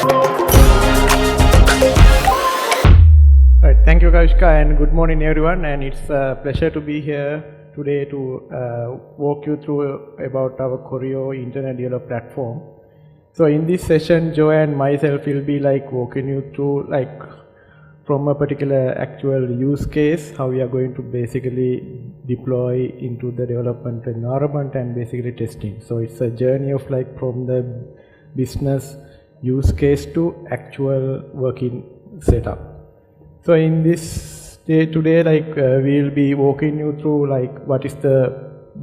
Right, thank you, Kavishka, and good morning, everyone. And it's a pleasure to be here today to walk you through about our Choreo Internet Developer platform. So in this session, Joe and myself will be walking you through from a particular actual use case, how we are going to basically deploy into the development environment and basically testing. So it's a journey of from the business use case to actual working setup. So in this day today, we'll be walking you through what is the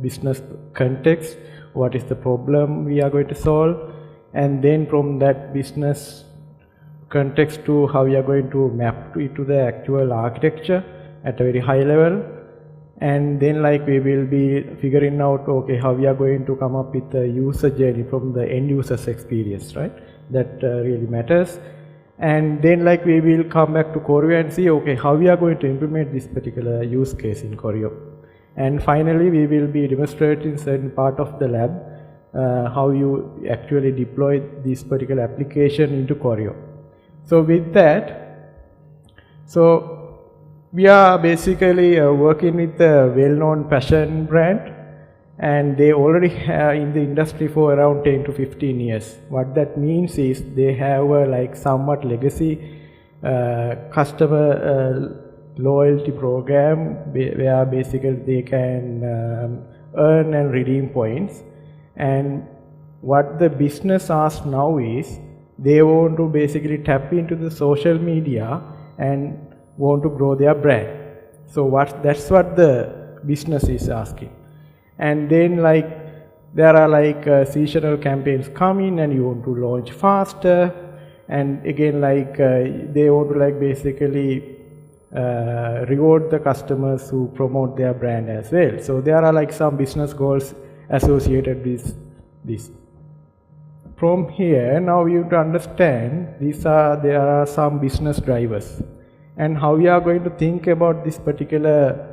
business context, what is the problem we are going to solve, and then from that business context to how we are going to map it to the actual architecture at a very high level. And then we will be figuring out, okay, how we are going to come up with a user journey from the end user's experience, right? That really matters. And then we will come back to Choreo and see, okay, how we are going to implement this particular use case in Choreo. And finally, we will be demonstrating certain part of the lab, how you actually deploy this particular application into Choreo. So with that, we are basically working with a well-known fashion brand, and they already have in the industry for around 10 to 15 years. What that means is they have a somewhat legacy customer loyalty program where basically they can earn and redeem points. And what the business asks now is they want to basically tap into the social media and want to grow their brand. So that's what the business is asking. And then there are seasonal campaigns coming and you want to launch faster. And again they want to basically reward the customers who promote their brand as well. So there are some business goals associated with this. From here, now you have to understand there are some business drivers and how we are going to think about this particular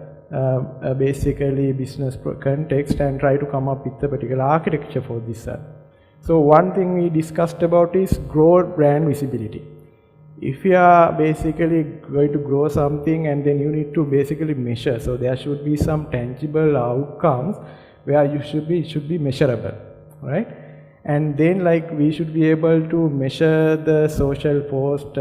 basically business context and try to come up with a particular architecture for this. So one thing we discussed about is grow brand visibility. If you are basically going to grow something and then you need to basically measure, so there should be some tangible outcomes where it should be measurable, right? And then we should be able to measure the social post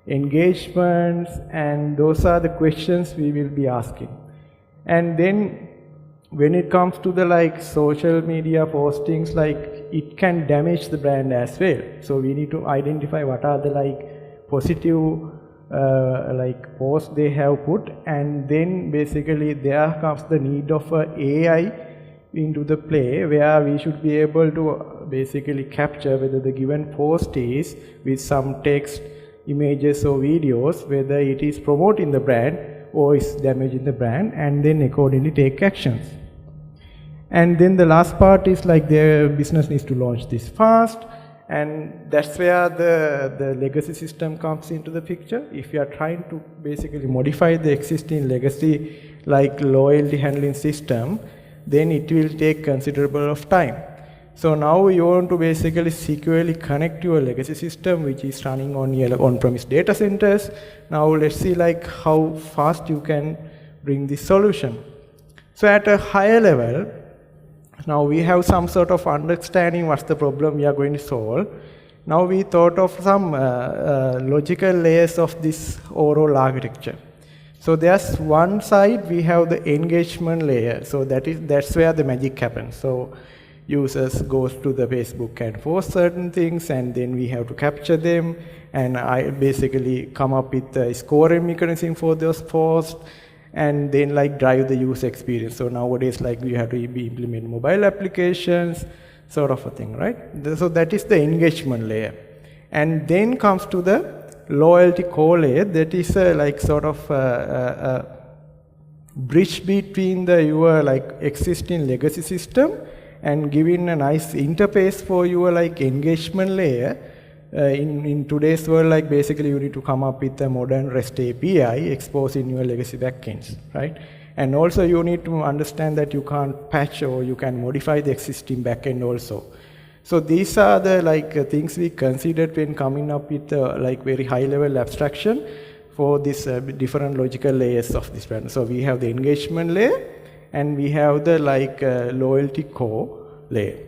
engagements, and those are the questions we will be asking. And then when it comes to the social media postings, it can damage the brand as well. So we need to identify what are the positive posts they have put, and then basically there comes the need of AI into the play where we should be able to basically capture whether the given post is with some text, images or videos, whether it is promoting the brand or is damaging the brand, and then accordingly take actions. And then the last part is their business needs to launch this fast, and that's where the legacy system comes into the picture. If you are trying to basically modify the existing legacy loyalty handling system, then it will take considerable of time. So now you want to basically securely connect your legacy system, which is running on your on-premise data centers. Now let's see how fast you can bring this solution. So at a higher level, now we have some sort of understanding what's the problem we are going to solve. Now we thought of some logical layers of this overall architecture. So there's one side we have the engagement layer. So that's where the magic happens. So users goes to the Facebook and post certain things, and then we have to capture them, and I basically come up with a scoring mechanism for those posts, and then drive the user experience. So nowadays we have to implement mobile applications, sort of a thing, right? So that is the engagement layer. And then comes to the loyalty core layer, that is a bridge between your existing legacy system and giving a nice interface for your engagement layer. In today's world, basically you need to come up with a modern REST API exposing your legacy backends, right? And also you need to understand that you can't patch or you can modify the existing backend also. So these are the things we considered when coming up with very high level abstraction for this different logical layers of this brand. So we have the engagement layer and we have the loyalty core layer.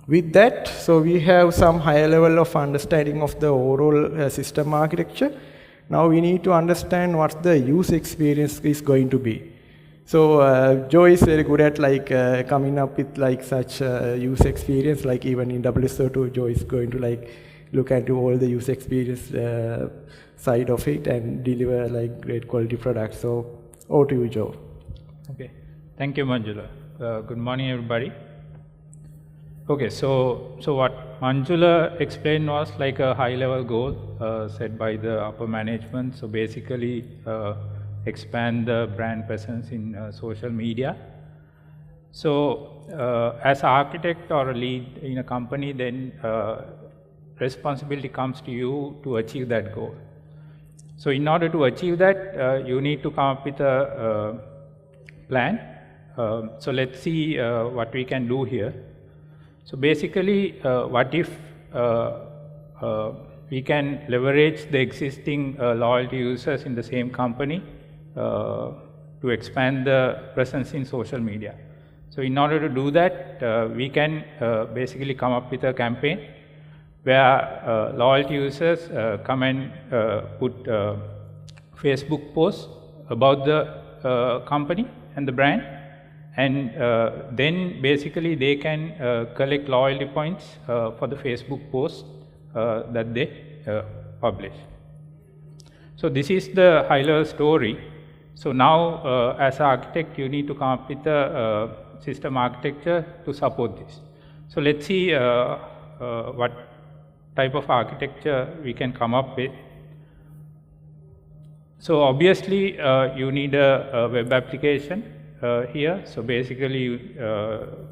With that, so we have some higher level of understanding of the overall system architecture. Now we need to understand what the user experience is going to be. So Joe is very good at coming up with such user experience. Like even in WSO2, Joe is going to look into all the user experience side of it and deliver great quality products. So over to you, Joe. Okay, thank you, Manjula. Good morning, everybody. Okay, so what Manjula explained was like a high-level goal set by the upper management. So basically, expand the brand presence in social media. So as an architect or a lead in a company, then responsibility comes to you to achieve that goal. So in order to achieve that, you need to come up with a plan. So let's see what we can do here. So basically, what if we can leverage the existing loyalty users in the same company to expand the presence in social media. So in order to do that, we can basically come up with a campaign where loyalty users come and put Facebook posts about the company and the brand, and then basically they can collect loyalty points for the Facebook posts that they publish. So this is the high-level story. So now, as an architect, you need to come up with a system architecture to support this. So let's see what type of architecture we can come up with. So obviously, you need a web application here. So basically,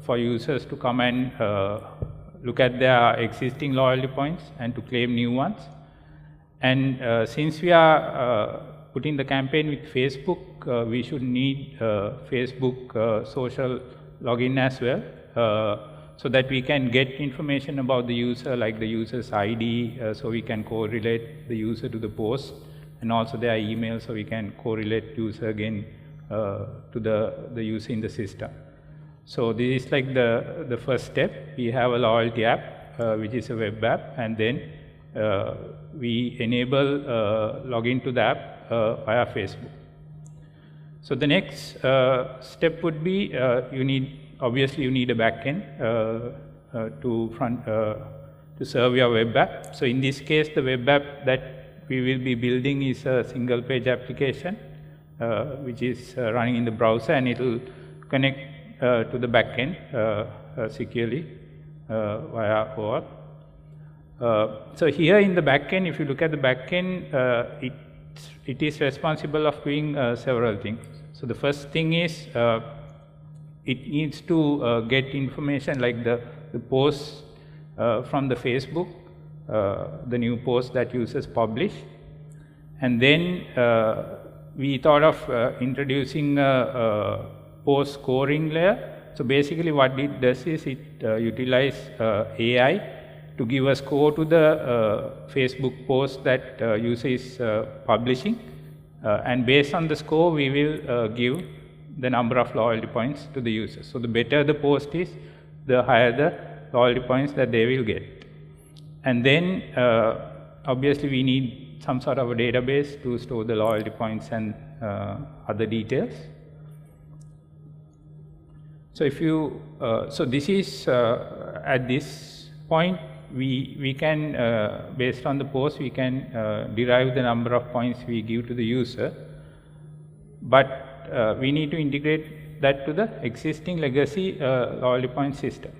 for users to come and look at their existing loyalty points and to claim new ones. And since we are putting the campaign with Facebook, we should need Facebook social login as well, so that we can get information about the user, like the user's ID, so we can correlate the user to the post, and also their email, so we can correlate user again to the user in the system. So this is like the first step. We have a loyalty app, which is a web app, and then we enable login to the app via Facebook. So the next step would be obviously you need a backend to serve your web app. So in this case, the web app that we will be building is a single page application which is running in the browser, and it will connect to the backend securely via OAuth. So here in the backend, if you look at the backend, it is responsible of doing several things. So the first thing is it needs to get information like the posts from the Facebook, the new posts that users publish, and then we thought of introducing a post scoring layer. So basically, what it does is it utilizes AI to give a score to the Facebook post that user is publishing, and based on the score, we will give the number of loyalty points to the user. So the better the post is, the higher the loyalty points that they will get. And then obviously we need some sort of a database to store the loyalty points and other details. So if you so this is at this point we can based on the post we can derive the number of points we give to the user, but we need to integrate that to the existing legacy loyalty point system.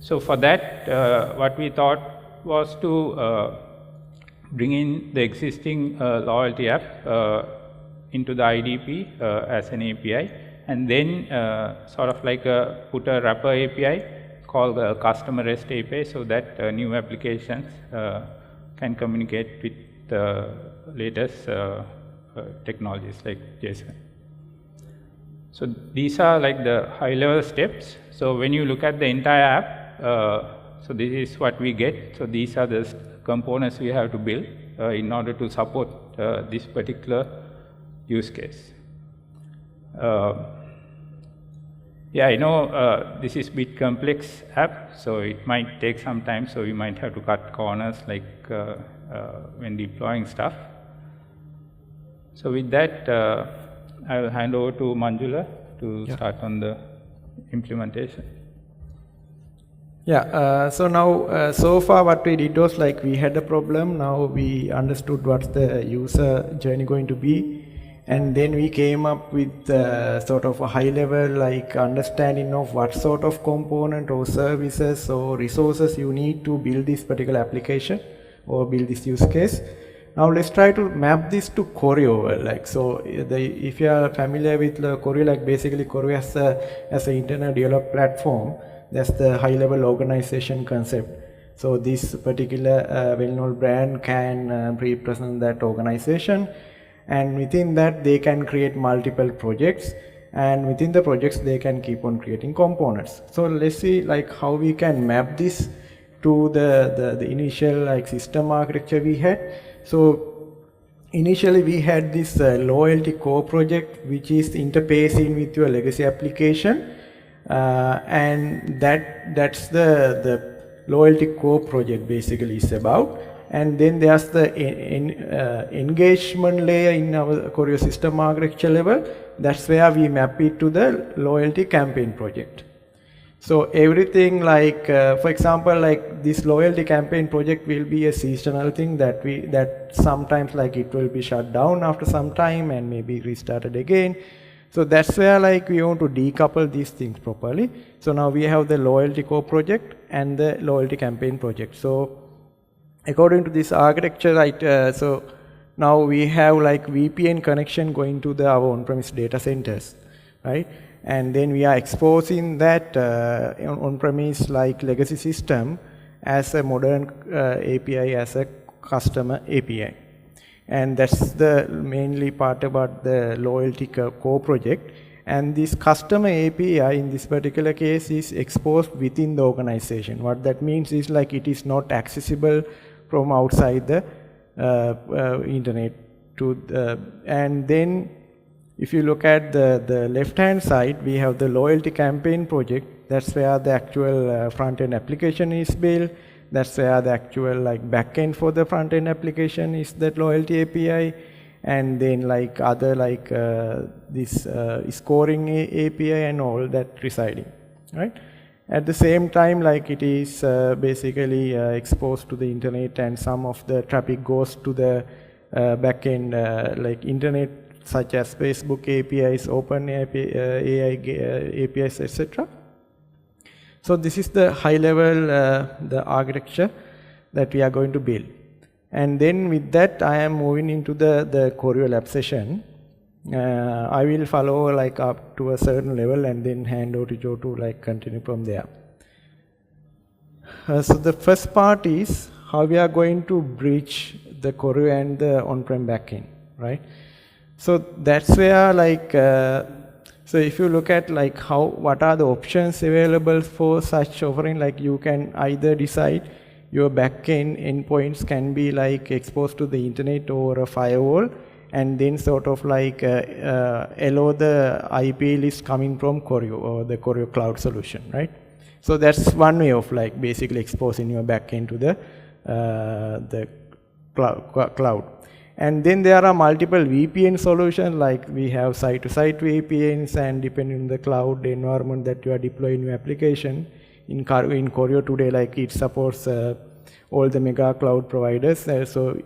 So for that, what we thought was to bring in the existing loyalty app into the IDP as an API, and then sort of like put a wrapper API called the customer REST API, so that new applications can communicate with the latest technologies like JSON. So these are like the high-level steps. So when you look at the entire app, So this is what we get. So these are the components we have to build in order to support this particular use case. Yeah, I know this is a bit complex app, so it might take some time, so we might have to cut corners like when deploying stuff. So with that, I'll hand over to Manjula to start on the implementation. Yeah, so now, so far what we did was like we had a problem, now we understood what's the user journey going to be, and then we came up with sort of a high level like understanding of what sort of component or services or resources you need to build this particular application or build this use case. Now let's try to map this to Choreo. Like, so if you are familiar with Choreo, like basically Choreo as an internal developed platform, that's the high level organization concept. So this particular well-known brand can represent that organization, and within that they can create multiple projects, and within the projects they can keep on creating components. So let's see like how we can map this to the initial like system architecture we had. So initially we had this loyalty core project which is interfacing with your legacy application, and that's the loyalty core project basically is about. And then there's the engagement layer in our Choreo system architecture level. That's where we map it to the loyalty campaign project. So everything like, for example, like this loyalty campaign project will be a seasonal thing that sometimes like it will be shut down after some time and maybe restarted again. So that's where like we want to decouple these things properly. So now we have the loyalty core project and the loyalty campaign project. So according to this architecture, right, so now we have like VPN connection going to our on-premise data centers, right? And then we are exposing that on-premise like legacy system as a modern API, as a customer API. And that's the mainly part about the loyalty core project. And this customer API in this particular case is exposed within the organization. What that means is like it is not accessible from outside the internet and then if you look at the left hand side, we have the loyalty campaign project. That's where the actual front end application is built. That's where the actual like backend for the front end application is that loyalty API, and then like other like this scoring API and all that residing, right? At the same time, like it is basically exposed to the internet, and some of the traffic goes to the backend like internet, such as Facebook APIs, Open AI APIs, etc. So this is the high level the architecture that we are going to build. And then with that, I am moving into the Choreo lab session. I will follow like up to a certain level and then hand over to Joe to like continue from there. So the first part is how we are going to bridge the Choreo and the on-prem backend, right? So that's where like, so if you look at like what are the options available for such offering, like you can either decide your backend endpoints can be like exposed to the internet or a firewall, and then sort of like allow the IP list coming from Choreo or the Choreo cloud solution, right? So that's one way of like basically exposing your backend to the cloud. And then there are multiple VPN solutions, like we have site-to-site VPNs, and depending on the cloud environment that you are deploying your application. In Choreo today, like it supports all the mega cloud providers. So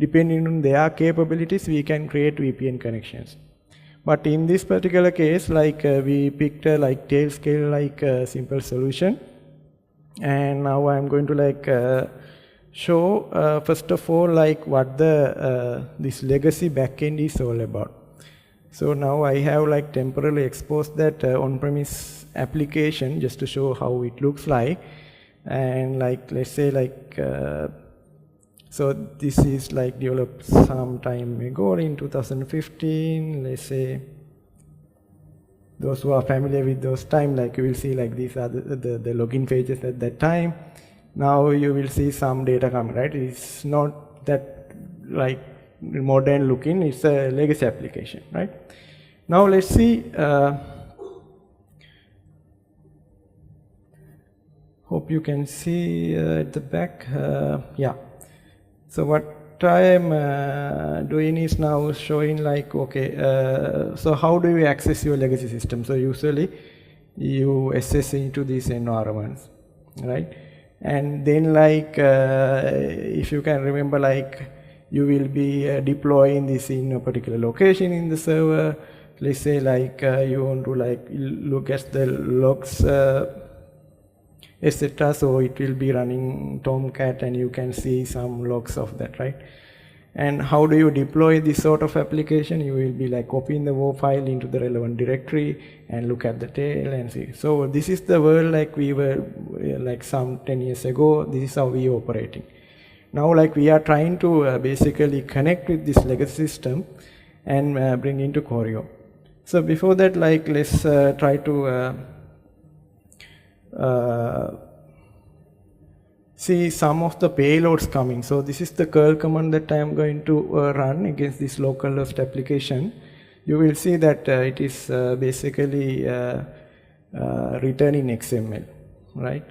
depending on their capabilities, we can create VPN connections. But in this particular case, like we picked a like tail scale like simple solution. And now I'm going to like show first of all like what this legacy backend is all about. So now I have like temporarily exposed that on-premise application just to show how it looks like. And like let's say like so this is like developed some time ago in 2015, let's say. those who are familiar with those time, like you will see like these are the login pages at that time. Now you will see some data coming, right? It's not that like modern looking, it's a legacy application, right? Now let's see, hope you can see at the back, yeah. So what I am doing is now showing like, okay, so how do you access your legacy system? So usually you access into these environments, right? And then like, if you can remember, like you will be deploying this in a particular location in the server. Let's say like you want to like look at the logs, etc. So it will be running Tomcat and you can see some logs of that, right? And how do you deploy this sort of application? You will be like copying the WoW file into the relevant directory and look at the tail and see. So this is the world like we were like some 10 years ago. This is how we are operating. Now like we are trying to basically connect with this legacy system and bring into Choreo. So before that, like let's try to see some of the payloads coming. So this is the curl command that I am going to run against this localhost application. You will see that it is basically returning XML, right?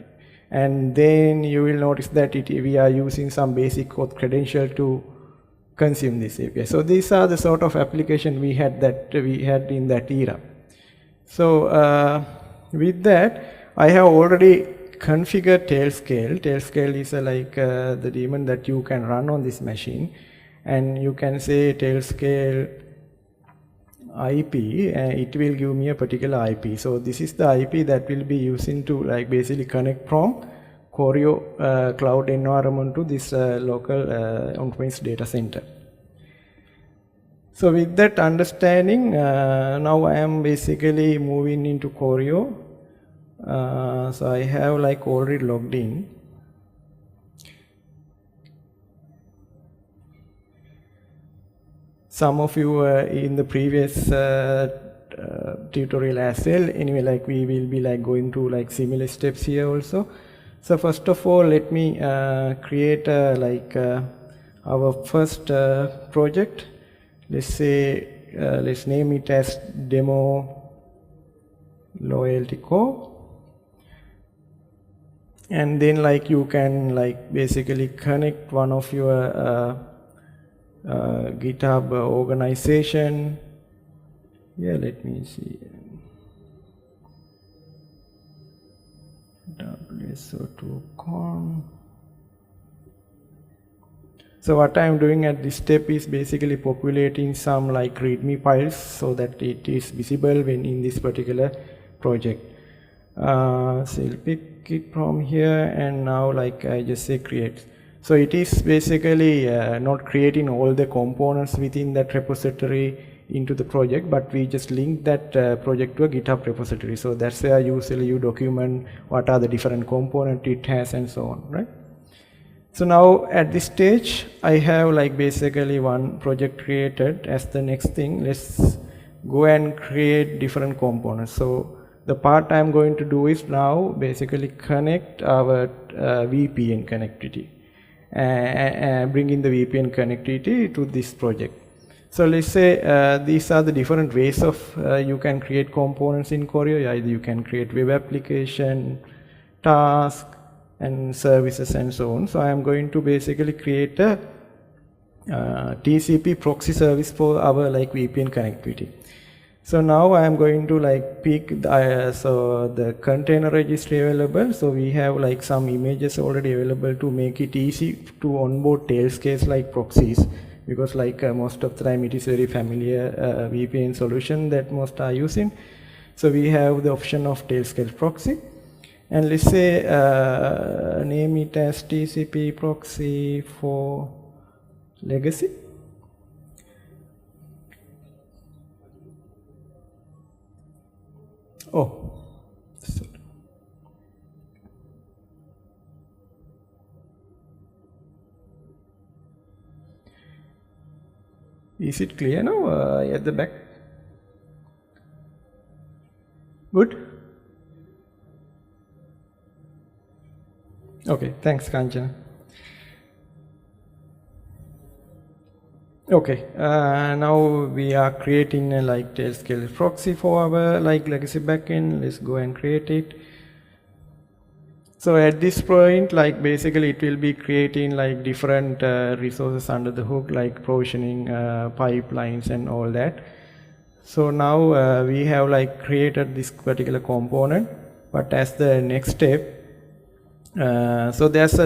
And then you will notice that we are using some basic auth credential to consume this API. So these are the sort of application we had in that era. So with that, I have already configured Tailscale. Tailscale is the daemon that you can run on this machine, and you can say Tailscale IP, and it will give me a particular IP. So this is the IP that will be using to like basically connect from Choreo cloud environment to this local on-premise data center. So with that understanding, now I am basically moving into Choreo. So I have like already logged in. Some of you were in the previous tutorial as well. Anyway, like we will be like going through like similar steps here also. So first of all, let me create our first project. Let's say let's name it as demo loyalty core. And then like you can like basically connect one of your GitHub organization. Yeah, let me see. WSO2con. So what I am doing at this step is basically populating some like README files so that it is visible when in this particular project. So I'll pick it from here, and now like I just say create. So it is basically not creating all the components within that repository into the project, but we just link that project to a GitHub repository. So that's where usually you document what are the different components it has and so on, right? So now at this stage, I have like basically one project created. As the next thing, let's go and create different components. So the part I'm going to do is now basically connect our VPN connectivity and bring in the VPN connectivity to this project. So let's say these are the different ways of you can create components in Choreo. Either you can create web application, task, and services and so on. So I am going to basically create a TCP proxy service for our like VPN connectivity. So now I am going to like pick the container registry available. So we have like some images already available to make it easy to onboard Tailscale like proxies, because like most of the time it is very familiar VPN solution that most are using. So we have the option of Tailscale proxy, and let's say name it as TCP proxy for legacy. Oh, sorry. Is it clear now at the back? Good? Okay, thanks, Kanchana. Okay, now we are creating a tailscale proxy for our legacy backend. Let's go and create it. So at this point, basically it will be creating different resources under the hook, like provisioning, pipelines and all that. So now we have created this particular component, but as the next step, so there's a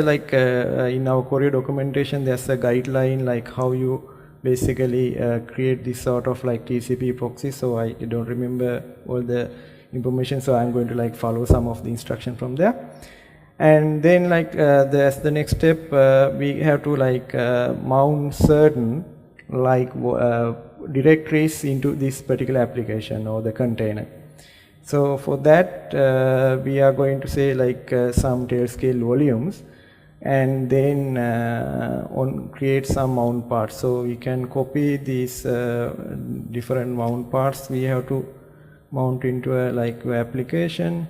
in our Choreo documentation, there's a guideline how you basically create this sort of TCP proxy. So I don't remember all the information, so I'm going to follow some of the instruction from there. And then as the next step, we have to mount certain directories into this particular application or the container. So for that, we are going to say some tailscale volumes, and then create some mount parts. So we can copy these different mount parts. We have to mount into a application.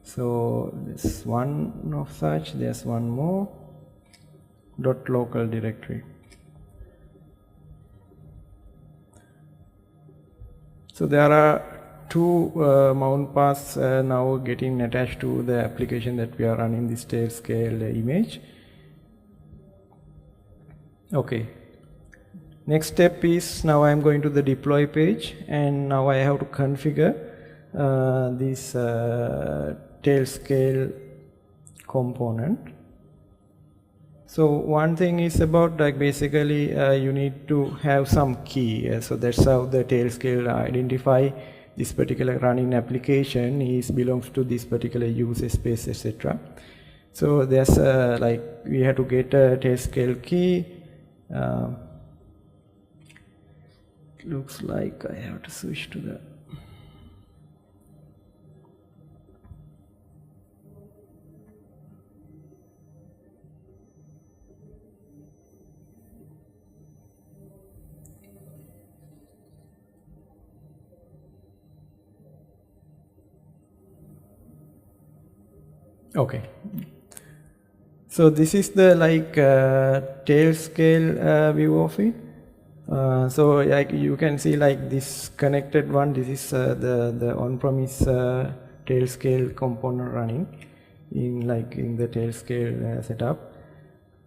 So this one of such, there's one more .local directory. So there are two mount paths now getting attached to the application that we are running this tailscale image. Okay. Next step is, now I am going to the deploy page, and now I have to configure this tailscale component. So one thing is about basically you need to have some key. So that's how the tailscale identify this particular running application belongs to this particular user space, etc. So there's we have to get a tailscale key. Looks like I have to switch to the okay. So this is the tailscale view of it. So you can see this connected one. This is the on-premise tailscale component running in the tailscale setup.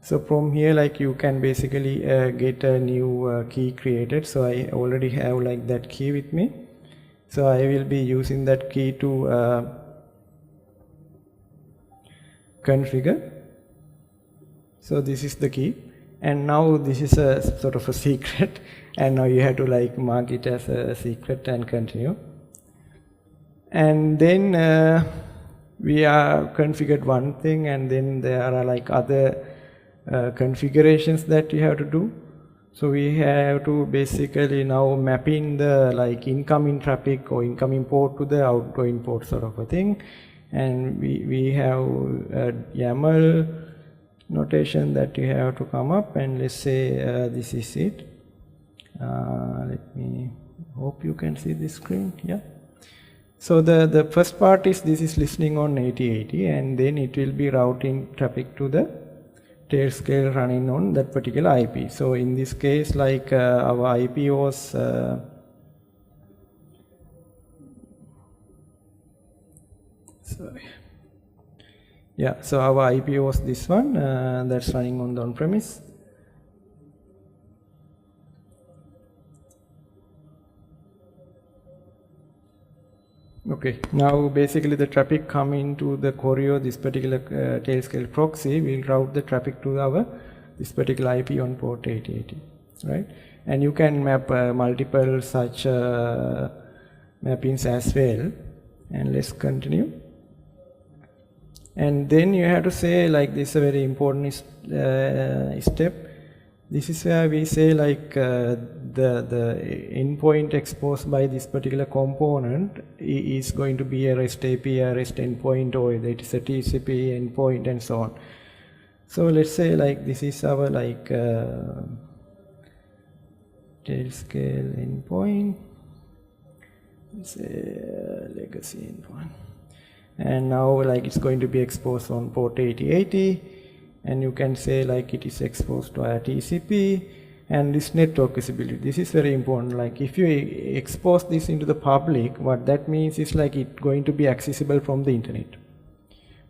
So from here you can basically get a new key created. So I already have that key with me. So I will be using that key to configure. So this is the key, and now this is a sort of a secret, and now you have to mark it as a secret and continue. And then we are configured one thing, and then there are other configurations that you have to do. So we have to basically now map in the incoming traffic or incoming port to the outgoing port sort of a thing. And we have a YAML notation that you have to come up, and let's say this is it. Let me hope you can see this screen. Yeah. So the first part is this is listening on 8080, and then it will be routing traffic to the tailscale running on that particular IP. So in this case, our IP was sorry. Yeah, so our IP was this one that's running on the on-premise. Okay, now basically the traffic coming to the Choreo, this particular tailscale proxy will route the traffic to this particular IP on port 8080, right? And you can map multiple such mappings as well. And let's continue. And then you have to say this is a very important step. This is where we say the endpoint exposed by this particular component is going to be a REST API, a REST endpoint, or it is a TCP endpoint, and so on. So let's say this is our tailscale endpoint. say legacy endpoint. And now like it's going to be exposed on port 8080, and you can say like it is exposed via TCP. And this network visibility, this is very important. Like if you expose this into the public, what that means is like it's going to be accessible from the internet.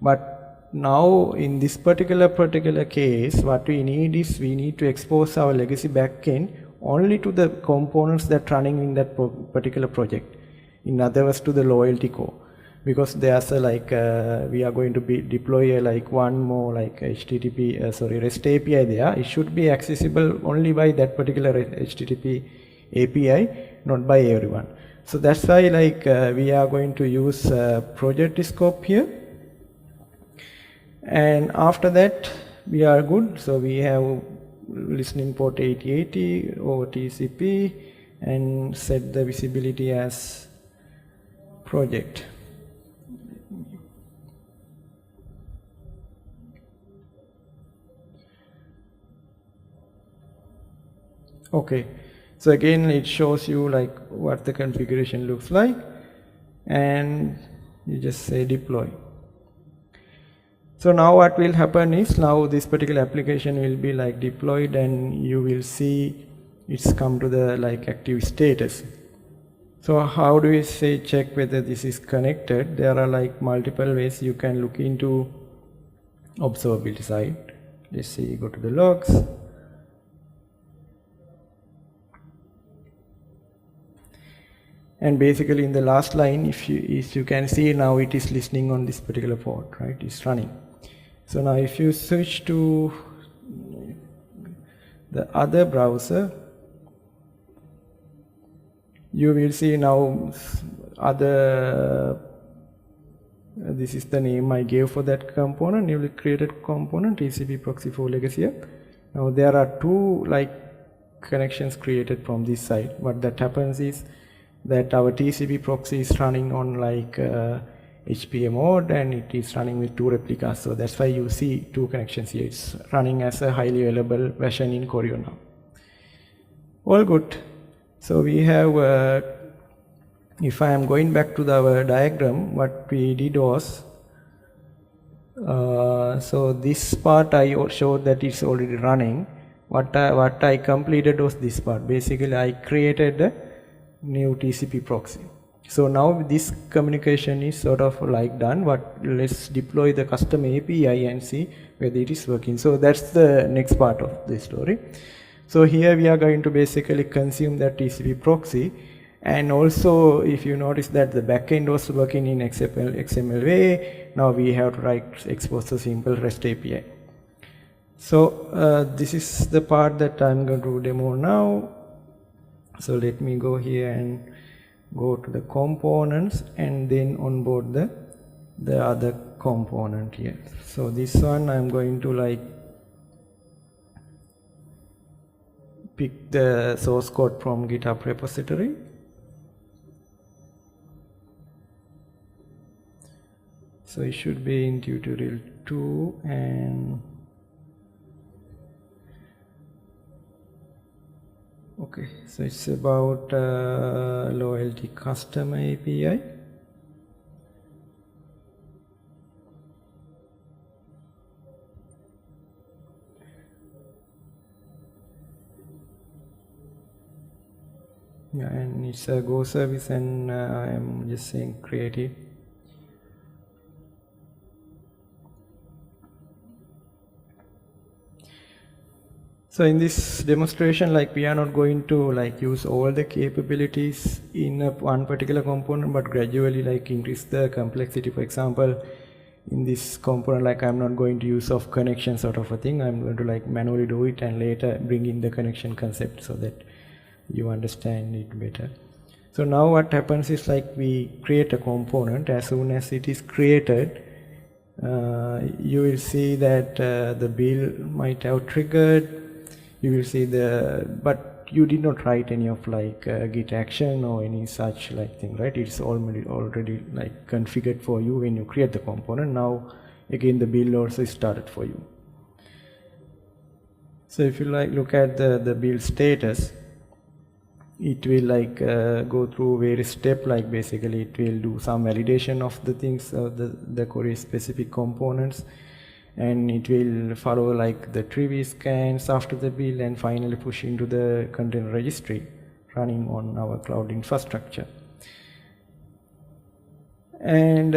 But now in this particular case, what we need is we need to expose our legacy backend only to the components that running in that particular project. In other words, to the loyalty core. Because there's a we are going to deploy one more HTTP REST API there. It should be accessible only by that particular HTTP API, not by everyone. So that's why we are going to use project scope here. And after that we are good. So we have listening port 8080 over TCP and set the visibility as project. Okay, so again it shows you what the configuration looks like, and you just say deploy. So now what will happen is, now this particular application will be deployed, and you will see it's come to the active status. So how do we say check whether this is connected? There are multiple ways you can look into observability side. Let's see, go to the logs. And basically in the last line, if you can see now it is listening on this particular port, right? It's running. So now if you switch to the other browser, you will see now this is the name I gave for that component, newly created component, TCP proxy for legacy app. Now there are two connections created from this side. What that happens is that our TCP proxy is running on HPA mode, and it is running with two replicas. So that's why you see two connections here. It's running as a highly available version in Choreo now. All good. So we have, if I am going back to our diagram, what we did was, so this part I showed that it's already running. What I completed was this part. Basically I created a new TCP proxy. So now this communication is sort of done, but let's deploy the custom API and see whether it is working. So that's the next part of the story. So here we are going to basically consume that TCP proxy, and also if you notice that the backend was working in XML way, now we have to expose a simple REST API. So this is the part that I'm going to demo now. So let me go here and go to the components and then onboard the other component here. So this one I'm going to pick the source code from GitHub repository. So it should be in tutorial 2, and okay, so it's about loyalty custom API. Yeah, and it's a Go service, and I'm just saying create it. So in this demonstration, we are not going to use all the capabilities in one particular component, but gradually increase the complexity. For example, in this component, I'm not going to use of connection sort of a thing. I'm going to manually do it and later bring in the connection concept so that you understand it better. So now what happens is we create a component. As soon as it is created, you will see that the bill might have triggered. You will see but you did not write any of git action or any such thing, right? It's already configured for you when you create the component. Now again the build also is started for you. So if you look at the build status, it will like go through various steps, like basically it will do some validation of the things, the Choreo specific components, and it will follow like the tree scans after the build, and finally push into the container registry running on our cloud infrastructure. And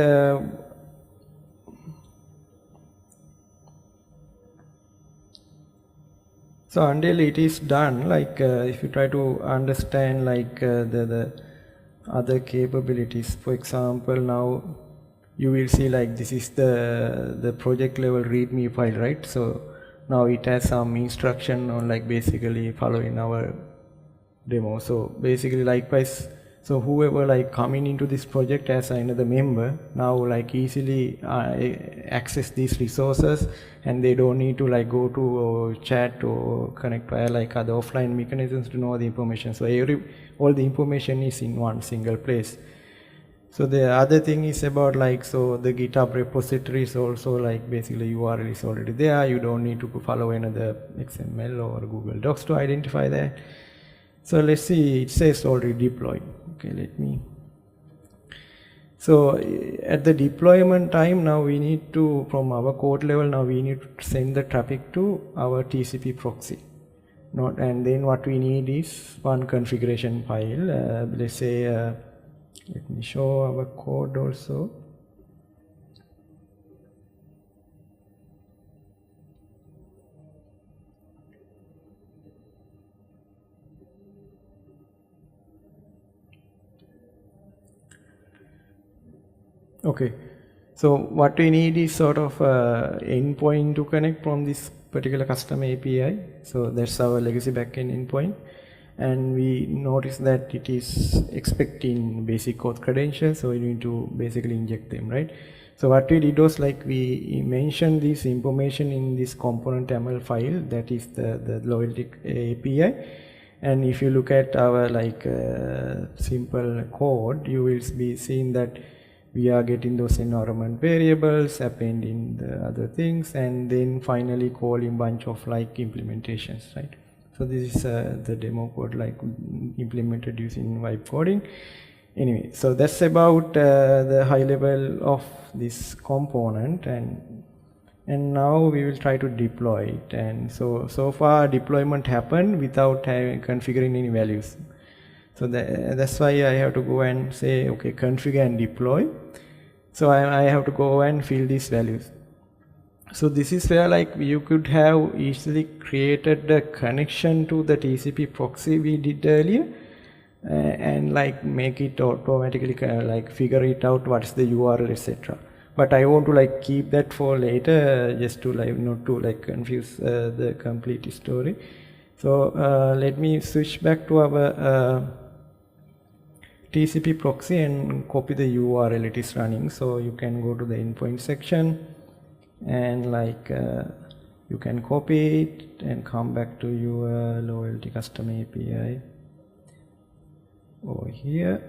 so until it is done, like if you try to understand like the other capabilities, for example, now you will see like this is the project level readme file, right? So now it has some instruction on like basically following our demo. So basically likewise, so whoever like coming into this project as another member now like easily access these resources, and they don't need to like go to chat or connect via like other offline mechanisms to know the information. So all the information is in one single place. So the other thing is about like, so the GitHub repository is also like basically URL is already there. You don't need to follow another XML or Google Docs to identify that. So let's see, it says already deployed. Okay, let me. So at the deployment time, now we need to, from our code level, now we need to send the traffic to our TCP proxy. And then what we need is one configuration file. Let's say, let me show our code also. Okay, so what we need is sort of endpoint to connect from this particular custom API. So that's our legacy backend endpoint, and we notice that it is expecting basic code credentials, so we need to basically inject them, right? So what we did was like we mentioned this information in this component YAML file, that is the loyalty API. And if you look at our like simple code, you will be seeing that we are getting those environment variables, appending the other things, and then finally calling bunch of like implementations, right? So this is the demo code like implemented using vibe coding. Anyway, so that's about the high level of this component, and now we will try to deploy it. And so far deployment happened without configuring any values. So that's why I have to go and say, okay, configure and deploy. So I have to go and fill these values. So this is where like you could have easily created the connection to the TCP proxy we did earlier, and like make it automatically like figure it out what's the URL, etc. But I want to like keep that for later, just to like not to like confuse the complete story. So let me switch back to our TCP proxy and copy the URL it is running. So you can go to the endpoint section and like you can copy it and come back to your loyalty custom API over here.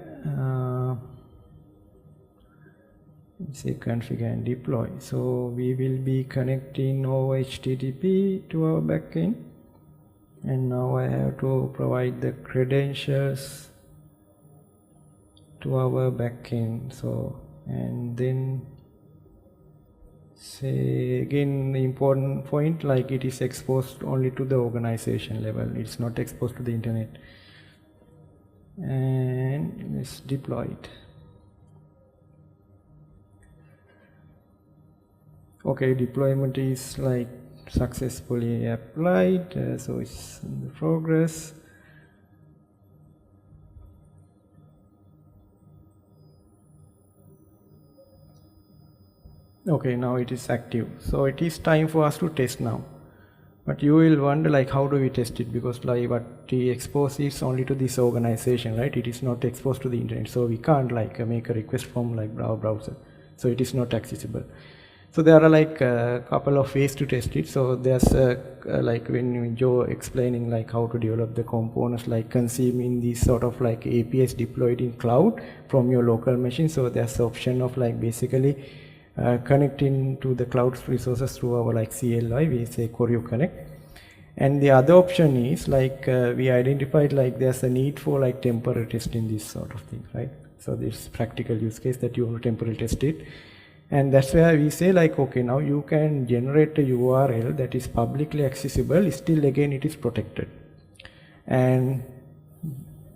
Say configure and deploy. So we will be connecting over HTTP to our backend, and now I have to provide the credentials to our backend. So, and then say again the important point, like it is exposed only to the organization level, it's not exposed to the internet. And let's deploy it. Okay, deployment is like successfully applied, so it's in the progress. Okay, now it is active, so it is time for us to test now. But you will wonder like how do we test it, because like what we expose is only to this organization, right? It is not exposed to the internet, so we can't like make a request from like our browser, so it is not accessible. So there are like a couple of ways to test it. So there's like when Joe explaining like how to develop the components, like consuming these sort of like APIs deployed in cloud from your local machine. So there's the option of like basically connecting to the cloud resources through our like CLI, we say Choreo Connect. And the other option is like we identified like there's a need for like temporary testing this sort of thing, right? So this practical use case that you want to temporarily test it. And that's where we say like, okay, now you can generate a URL that is publicly accessible, still again it is protected. And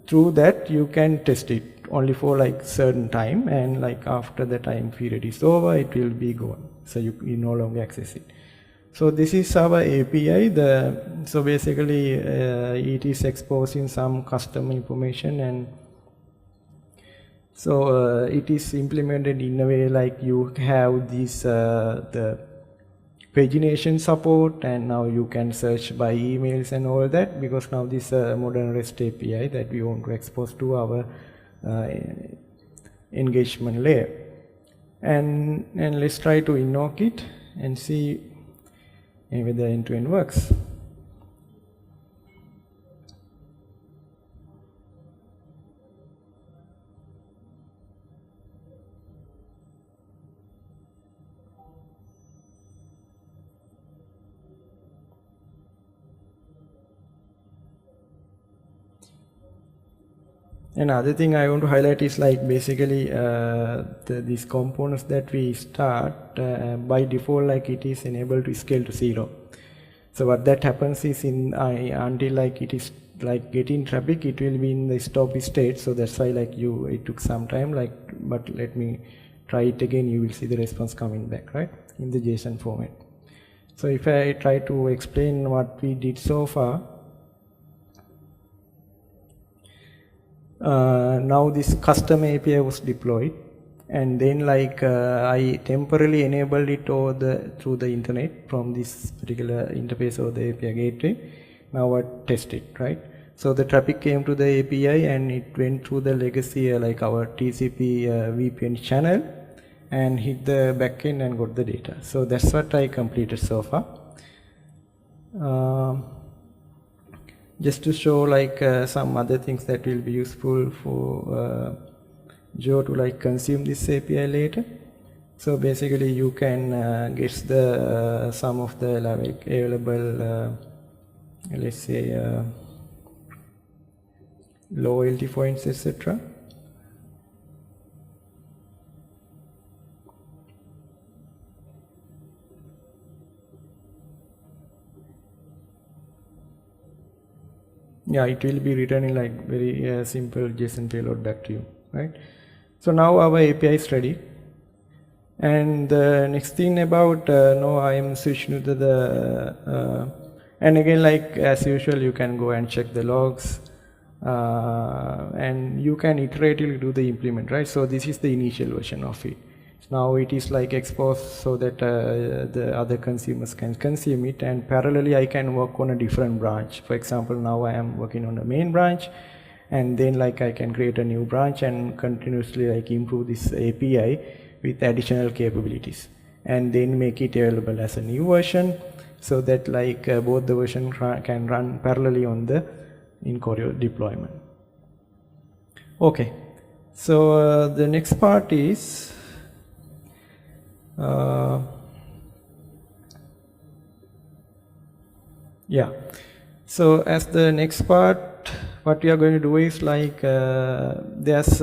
through that you can test it only for like certain time, and like after the time period is over, it will be gone. So you no longer access it. So this is our API. So basically it is exposing some customer information, and so it is implemented in a way like you have this the pagination support, and now you can search by emails and all that, because now this modern REST API that we want to expose to our engagement layer. And let's try to invoke it and see whether end-to-end works. Another thing I want to highlight is like basically these components that we start by default, like it is enabled to scale to 0. So what that happens is until like it is like getting traffic, it will be in the stop state. So that's why like it took some time, like, but let me try it again. You will see the response coming back, right, in the JSON format. So if I try to explain what we did so far. Now this custom API was deployed, and then like I temporarily enabled it through the internet from this particular interface or the API gateway. Now I test it, right? So the traffic came to the API and it went through the legacy like our TCP VPN channel and hit the backend and got the data. So that's what I completed so far. Just to show like some other things that will be useful for Joe to like consume this API later. So basically you can get the some of the like available let's say loyalty points, etc. Yeah, it will be returning like very simple JSON payload back to you, right? So now our API is ready. And the next thing about now I am switching to the and again, like as usual, you can go and check the logs and you can iteratively do the implement, right? So this is the initial version of it. Now it is like exposed so that the other consumers can consume it, and parallelly I can work on a different branch. For example, now I am working on the main branch, and then like I can create a new branch and continuously like improve this API with additional capabilities, and then make it available as a new version, so that like both the version can run parallelly on the in Choreo deployment. Okay, so the next part is yeah, so as the next part, what we are going to do is like there's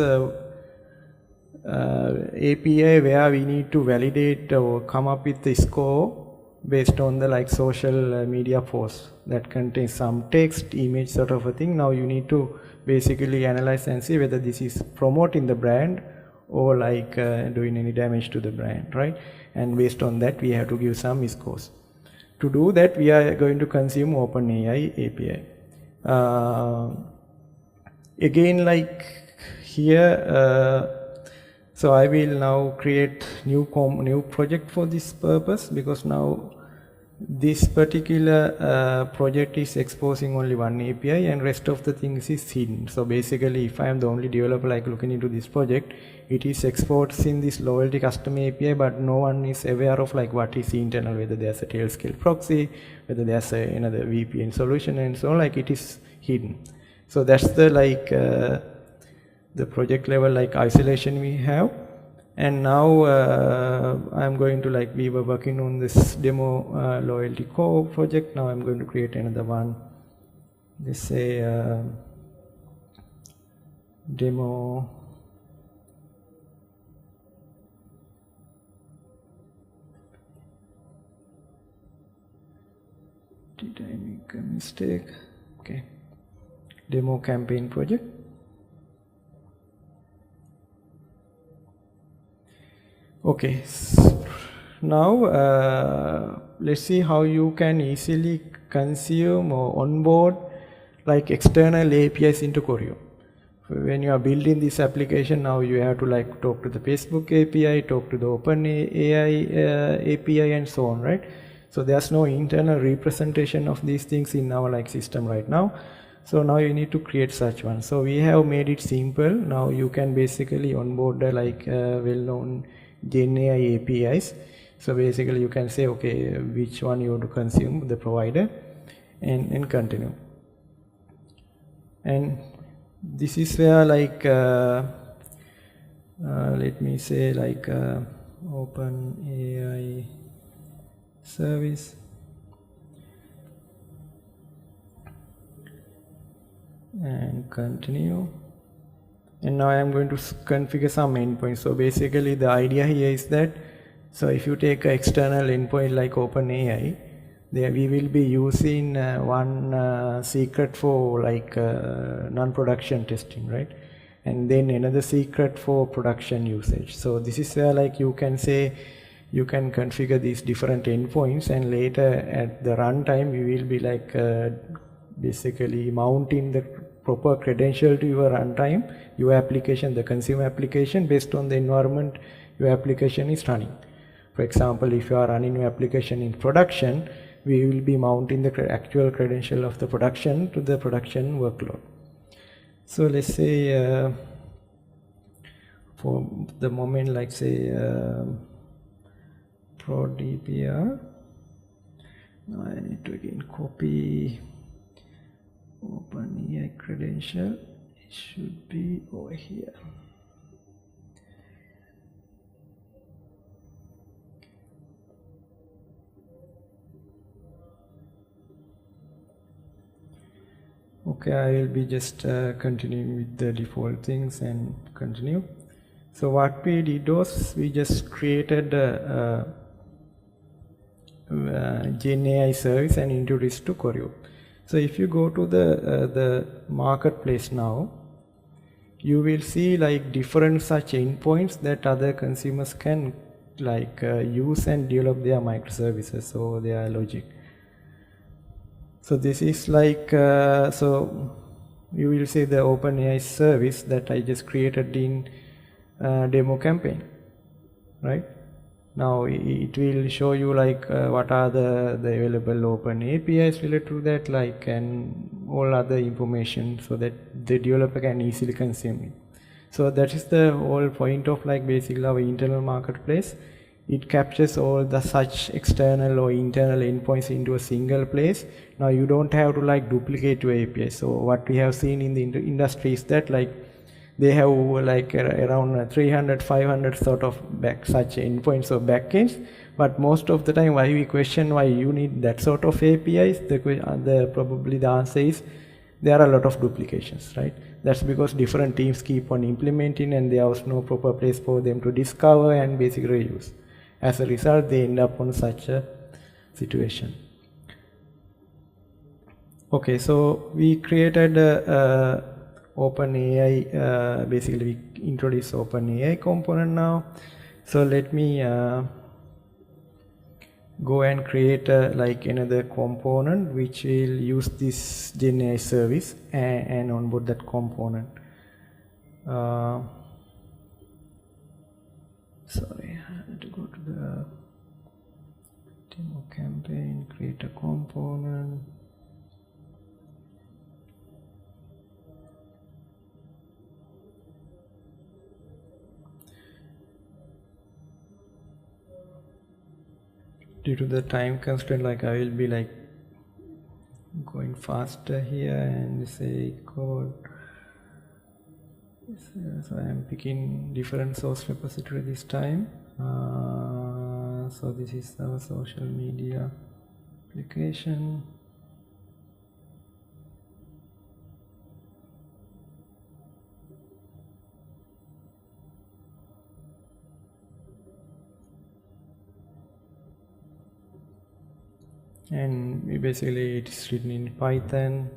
API where we need to validate or come up with the score based on the like social media posts that contains some text, image sort of a thing. Now you need to basically analyze and see whether this is promoting the brand or like doing any damage to the brand, right? And based on that we have to give some scores. To do that we are going to consume OpenAI API. Again, like here so I will now create new project for this purpose, because now this particular project is exposing only one API and rest of the things is hidden. So basically if I am the only developer like looking into this project, it is exporting this loyalty custom API, but no one is aware of like what is internal, whether there's a tailscale proxy, whether there's another VPN solution and so on, like it is hidden. So that's the like the project level like isolation we have. And now I'm going to we were working on this demo loyalty core project. Now I'm going to create another one. Let's say demo did I make a mistake? Okay, demo campaign project. Okay, so now let's see how you can easily consume or onboard external APIs into Choreo. When you are building this application, now you have to talk to the Facebook API, talk to the OpenAI API, and so on, right? So there's no internal representation of these things in our system right now. So now you need to create such one. So we have made it simple. Now you can basically onboard the well-known GenAI APIs. So basically you can say, okay, which one you want to consume, the provider, and continue. And this is where let me say OpenAI service, and continue. And now I am going to configure some endpoints. So basically the idea here is that, so if you take an external endpoint like OpenAI, there we will be using one secret for non-production testing, right? And then another secret for production usage. So this is where you can say you can configure these different endpoints, and later at the runtime we will be basically mounting the proper credential to your runtime, your application, the consumer application, based on the environment your application is running. For example, if you are running your application in production, we will be mounting the actual credential of the production to the production workload. So let's say for the moment, say ProDPR. Now I need to again copy OpenAI credential. It should be over here. Okay, I will be just continuing with the default things and continue. So what we did was we just created a GenAI service and introduced to Choreo. So if you go to the marketplace now, you will see different such endpoints that other consumers can use and develop their microservices or their logic. So this is so you will see the OpenAI service that I just created in demo campaign, right? Now it will show you what are the available open APIs related to that, and all other information, so that the developer can easily consume it. So that is the whole point of basically our internal marketplace. It captures all the such external or internal endpoints into a single place. Now you don't have to duplicate your API. So what we have seen in the industry is that they have around 300, 500 sort of such endpoints or backends. But most of the time, why we question why you need that sort of APIs, probably the answer is there are a lot of duplications, right? That's because different teams keep on implementing, and there was no proper place for them to discover and basically reuse. As a result, they end up on such a situation. Okay, so we created OpenAI, basically we introduce OpenAI component now. So let me go and create another component which will use this GenAI service and onboard that component. Sorry, I had to go to the demo campaign, create a component. Due to the time constraint, I will be going faster here and say code So I am picking different source repository this time. So this is our social media application. And basically it's written in Python.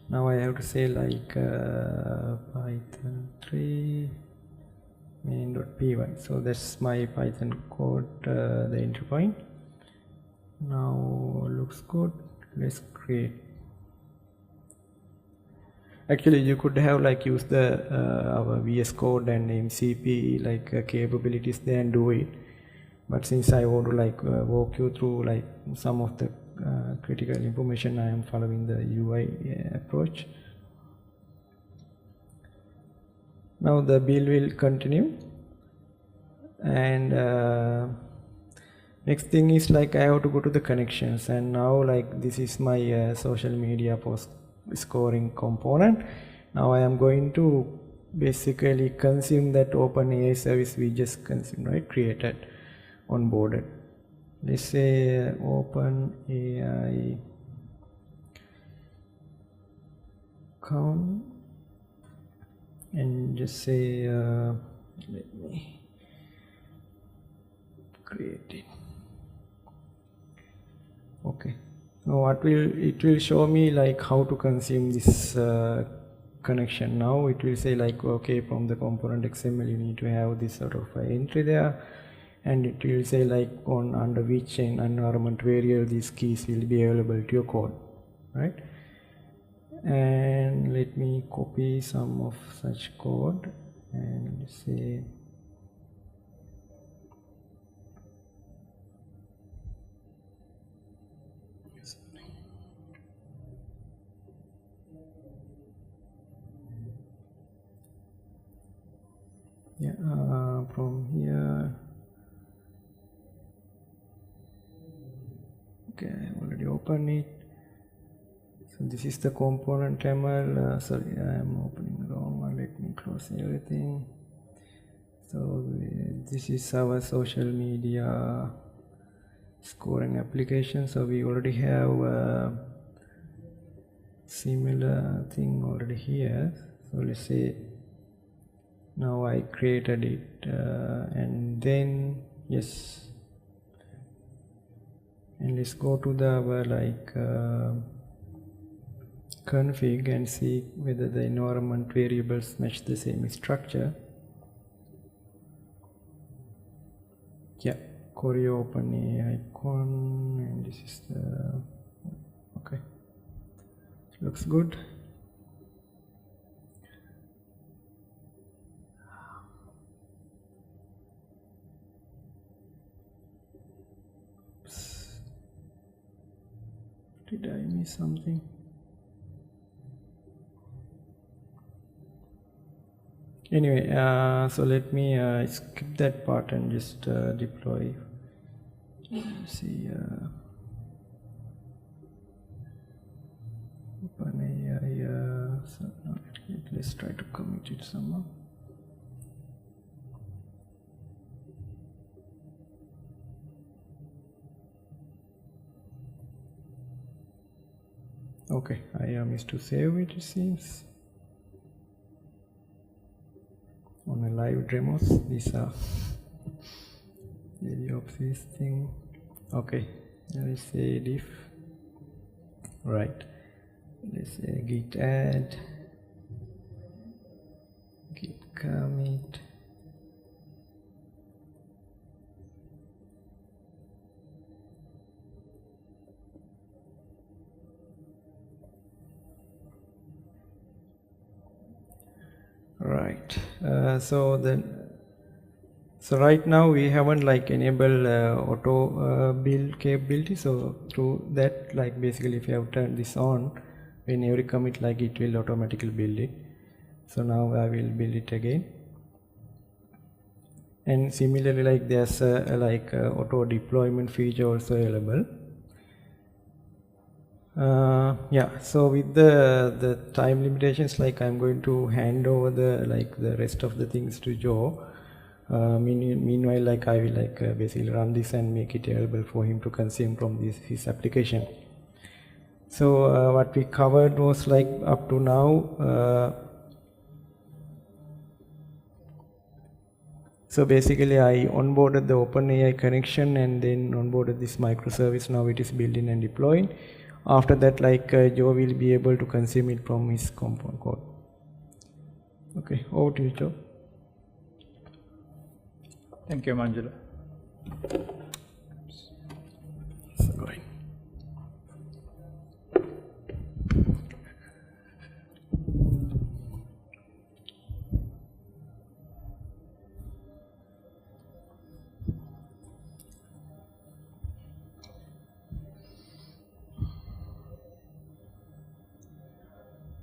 Now I have to say like Python 3 main.py. So that's my Python code, the entry point. Now looks good. Let's create. Actually, you could have like use the our VS Code and MCP like capabilities there and do it. But since I want to like walk you through like some of the critical information, I am following the UI approach. Now the build will continue, and next thing is like I have to go to the connections, and now like this is my social media post scoring component. Now I am going to basically consume that OpenAI service we just consumed, right? Created, onboarded. Let's say OpenAI account, and just say let me create it. Okay. Now what it will show me like how to consume this connection. Now it will say like, okay, from the component XML you need to have this sort of entry there, and it will say like on under which environment variable these keys will be available to your code, right? And let me copy some of such code and say from here. Okay, I already opened it. So this is the component YAML. Sorry, I am opening wrong one. Let me close everything. So this is our social media scoring application. So we already have a similar thing already here. So let's say now I created it, and then yes, and let's go to the our like config and see whether the environment variables match the same structure. Yeah, Choreo OpenAI icon, and this is the okay. Looks good. Did I miss something? Anyway, so let me skip that part and just deploy. Let's see, OpenAI. So no, let's try to commit it somehow. Okay, I missed to save it, it seems. On a live demos, these are area of this thing. Okay, let's say diff. Right, let's say git add, git commit. Right, so right now we haven't like enabled auto build capability. So through that, like basically if you have turned this on, when every commit, like it will automatically build it. So now I will build it again. And similarly, like there's a auto deployment feature also available. Yeah, so with the time limitations, like I'm going to hand over the rest of the things to Joe. Meanwhile, like I will basically run this and make it available for him to consume from his application. So what we covered was like up to now. So basically I onboarded the OpenAI connection and then onboarded this microservice. Now it is building and deploying. After that, Joe will be able to consume it from his component code. Okay, over to you, Joe. Thank you, Manjula. So going.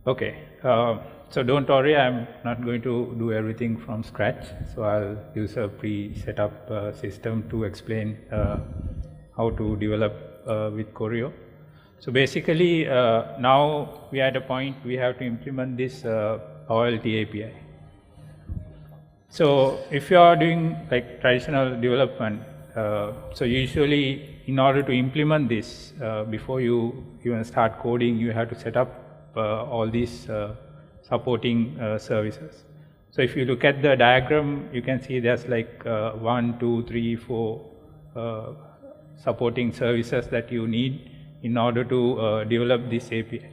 Okay, so don't worry, I'm not going to do everything from scratch. So I'll use a pre-set up system to explain how to develop with Choreo. So basically, now we are at a point we have to implement this OLT API. So if you are doing like traditional development, so usually in order to implement this, before you even start coding, you have to set up all these supporting services. So if you look at the diagram, you can see there's like 1, 2, 3, 4 supporting services that you need in order to develop this API.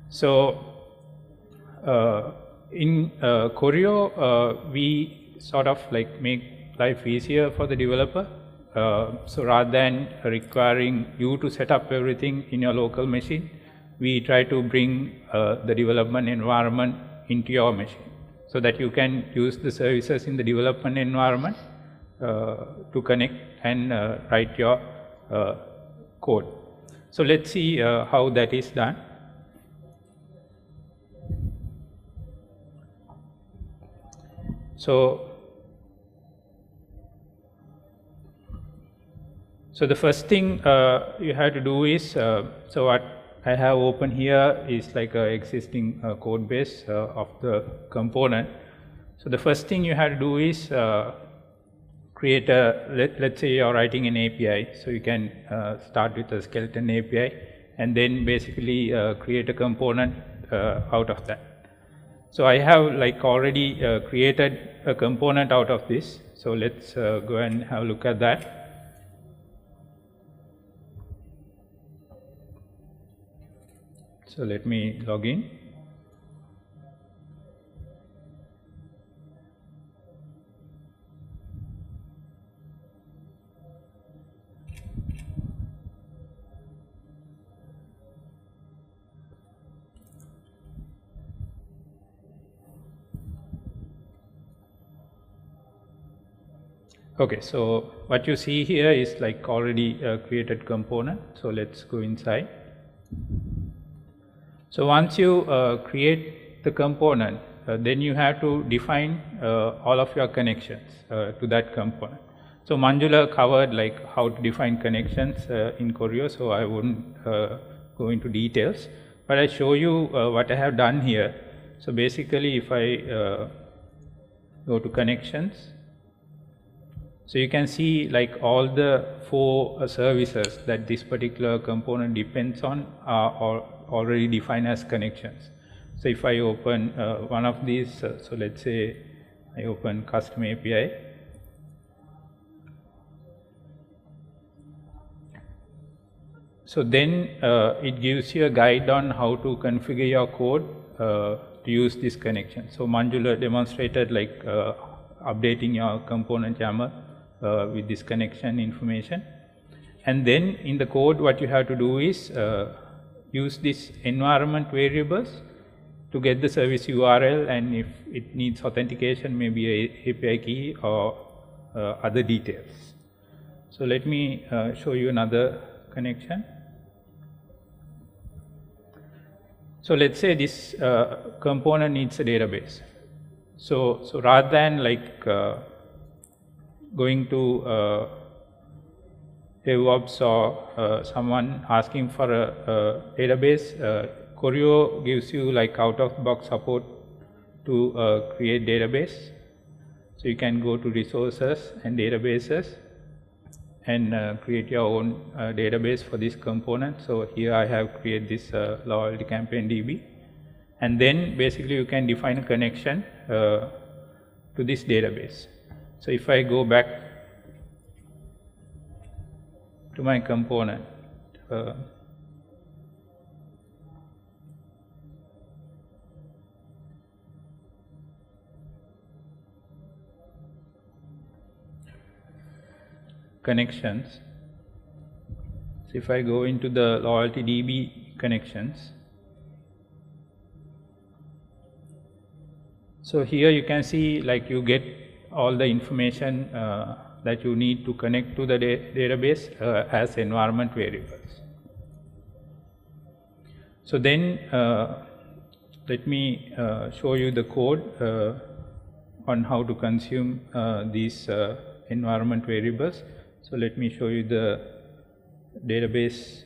So in Choreo, we sort of like make life easier for the developer. So rather than requiring you to set up everything in your local machine, we try to bring the development environment into your machine so that you can use the services in the development environment to connect and write your code. So let's see how that is done. So the first thing you have to do is, so what I have open here is like an existing code base of the component. So the first thing you have to do is create a, let's say you're writing an API, so you can start with a skeleton API and then basically create a component out of that. So I have like already created a component out of this. So let's go and have a look at that. So let me log in. Okay, so what you see here is like already a created component. So let's go inside. So once you create the component, then you have to define all of your connections to that component. So Manjula covered like how to define connections in Choreo, so I wouldn't go into details, but I show you what I have done here. So basically, if I go to connections, so you can see like all the 4 services that this particular component depends on are already defined as connections. So if I open one of these, so let's say I open custom API. So then it gives you a guide on how to configure your code to use this connection. So Manjula demonstrated like updating your component YAML with this connection information. And then in the code, what you have to do is use this environment variables to get the service URL, and if it needs authentication, maybe a API key or other details. So let me show you another connection. So let's say this component needs a database. So rather than like going to DevOps or someone asking for a database, Choreo gives you like out-of-the-box support to create database. So you can go to resources and databases and create your own database for this component. So here I have created this loyalty campaign DB, and then basically you can define a connection to this database. So if I go back to my component, connections. So if I go into the loyalty DB connections, so here you can see like you get all the information that you need to connect to the database as environment variables. So then let me show you the code on how to consume these environment variables. So let me show you the database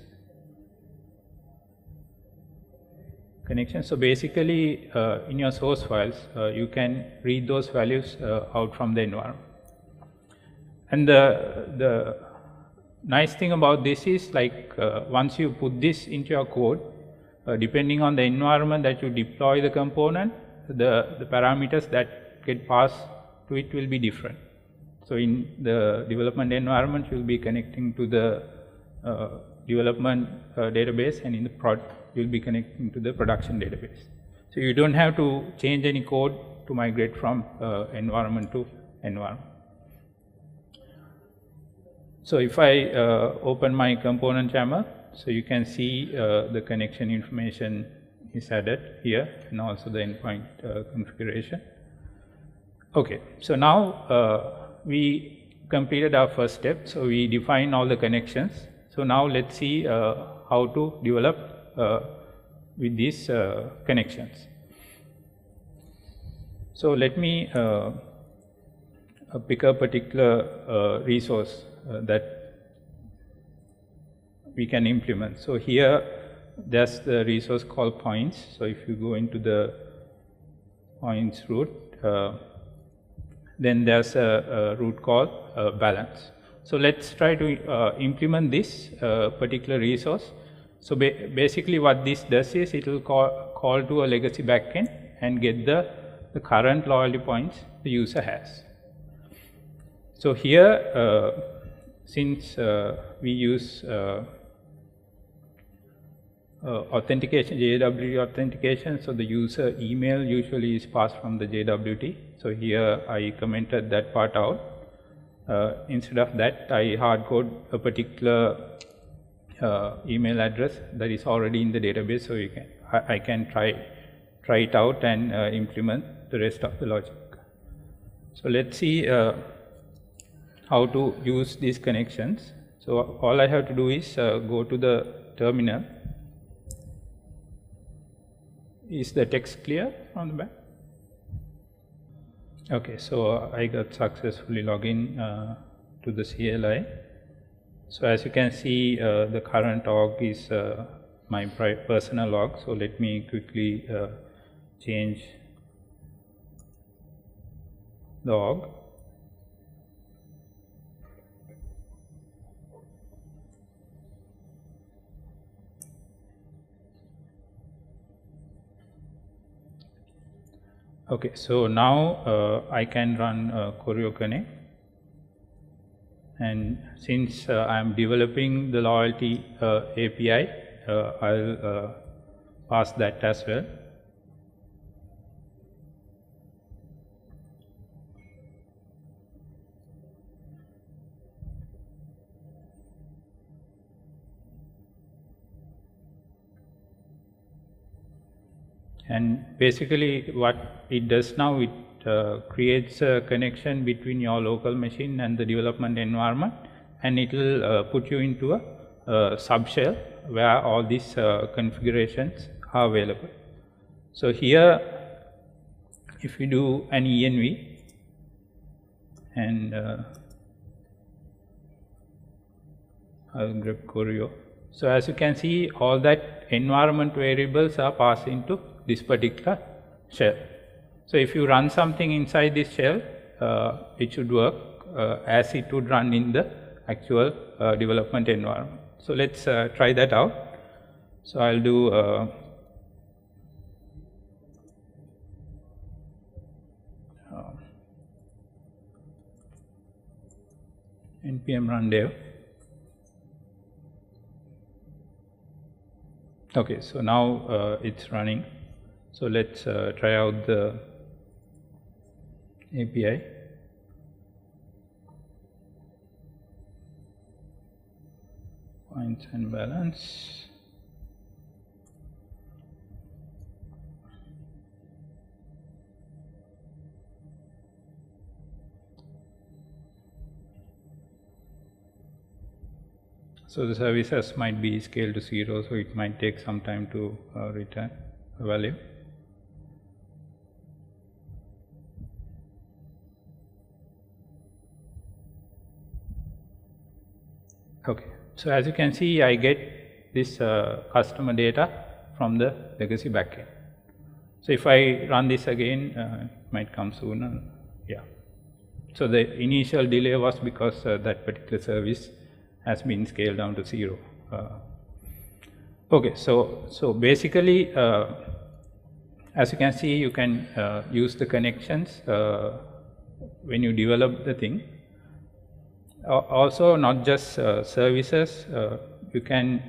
connection. So basically in your source files you can read those values out from the environment. And the nice thing about this is like once you put this into your code, depending on the environment that you deploy the component, the parameters that get passed to it will be different. So in the development environment, you'll be connecting to the development database, and in the prod, you'll be connecting to the production database. So you don't have to change any code to migrate from environment to environment. So if I open my component YAML, so you can see the connection information is added here, and also the endpoint configuration. Okay, so now we completed our first step. So we define all the connections. So now let's see how to develop with these connections. So let me pick a particular resource that we can implement. So here there's the resource called points. So if you go into the points root, then there's a root called balance. So let's try to implement this particular resource. So basically what this does is it will call to a legacy backend and get the current loyalty points the user has. So here since we use authentication, JWT authentication, so the user email usually is passed from the JWT. So here I commented that part out. Instead of that, I hardcode a particular email address that is already in the database, so I can try it out and implement the rest of the logic. So let's see how to use these connections. So all I have to do is go to the terminal. Is the text clear on the back? Okay, so I got successfully logged in to the CLI. So as you can see, the current org is my personal log. So let me quickly change the org. Okay, so now I can run Choreo Connect, and since I am developing the loyalty API, I'll pass that as well. And basically what it does now, it creates a connection between your local machine and the development environment, and it will put you into a subshell where all these configurations are available. So here, if you do an env and I'll grab Choreo. So as you can see, all that environment variables are passed into this particular shell. So if you run something inside this shell, it should work as it would run in the actual development environment. So let's try that out. So I'll do npm run dev. Okay, so now it's running. So let's try out the API. Points and balance. So the services might be scaled to 0, so it might take some time to return a value. Okay, so as you can see, I get this customer data from the legacy backend. So if I run this again, it might come sooner. Yeah. So the initial delay was because that particular service has been scaled down to 0. Okay, so basically, as you can see, you can use the connections when you develop the thing. Also, not just services, you can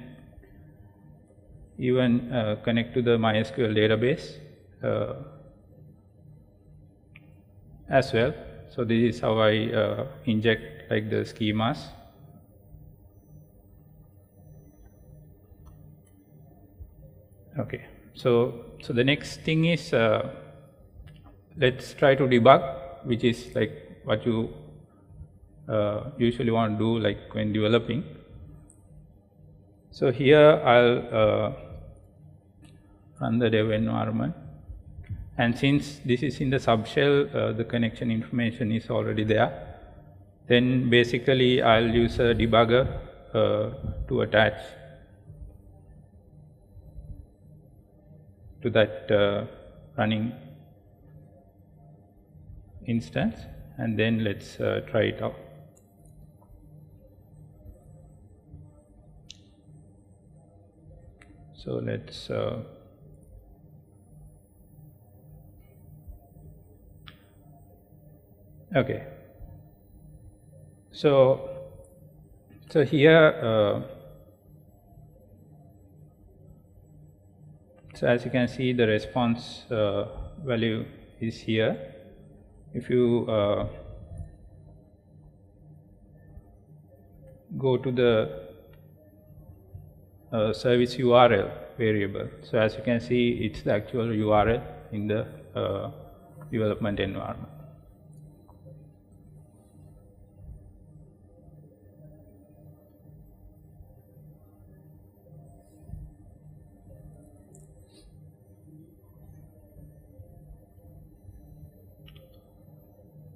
even connect to the MySQL database as well. So this is how I inject like the schemas. Okay, so the next thing is let's try to debug, which is like what you usually want to do like when developing. So here I'll run the dev environment, and since this is in the subshell, the connection information is already there. Then basically I'll use a debugger to attach to that running instance, and then let's try it out. So let's okay. So here so as you can see, the response value is here. If you go to the service URL variable, so as you can see, it's the actual URL in the development environment.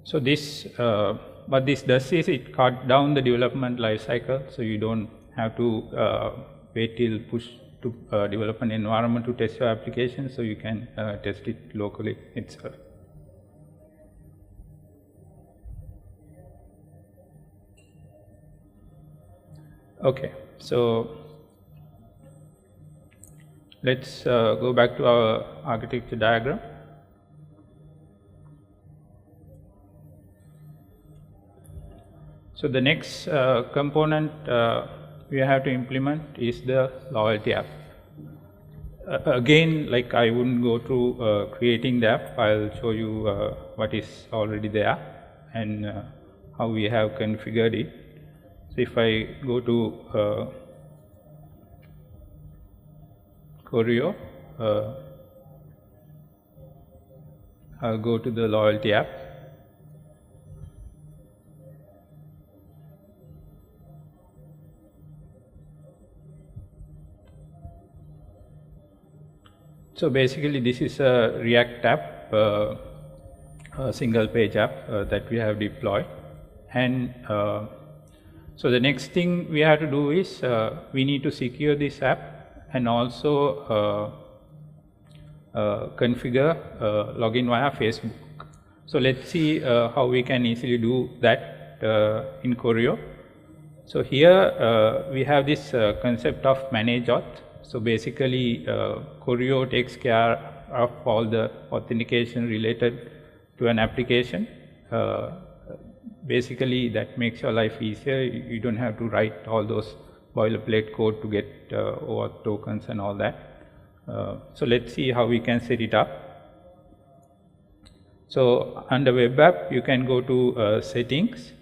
So this, what this does is it cuts down the development lifecycle, so you don't have to wait till push to development environment to test your application, so you can test it locally itself. Okay, so let's go back to our architecture diagram. So the next component we have to implement is the loyalty app. Again, like I wouldn't go through creating the app. I'll show you what is already there and how we have configured it. So if I go to Choreo, I'll go to the loyalty app. So basically this is a React app, a single page app that we have deployed, and So the next thing we have to do is we need to secure this app and also configure login via Facebook. So let's see how we can easily do that in Choreo. So here we have this concept of manage auth. So basically Choreo takes care of all the authentication related to an application. Basically that makes your life easier. You don't have to write all those boilerplate code to get OAuth tokens and all that. So let's see how we can set it up. So under web app you can go to settings.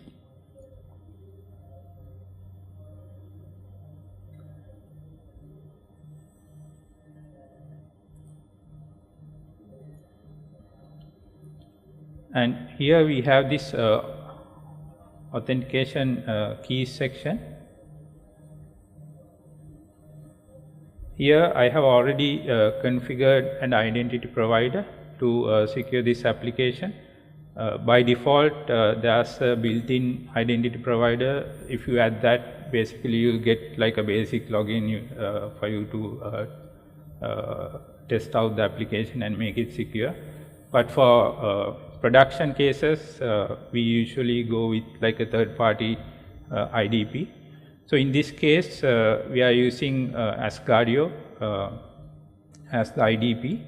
And here we have this authentication keys section. Here I have already configured an identity provider to secure this application. By default there's a built-in identity provider. If you add that, basically you'll get like a basic login for you to test out the application and make it secure. But for production cases, we usually go with like a third-party IDP. So in this case, we are using Asgardio as the IDP.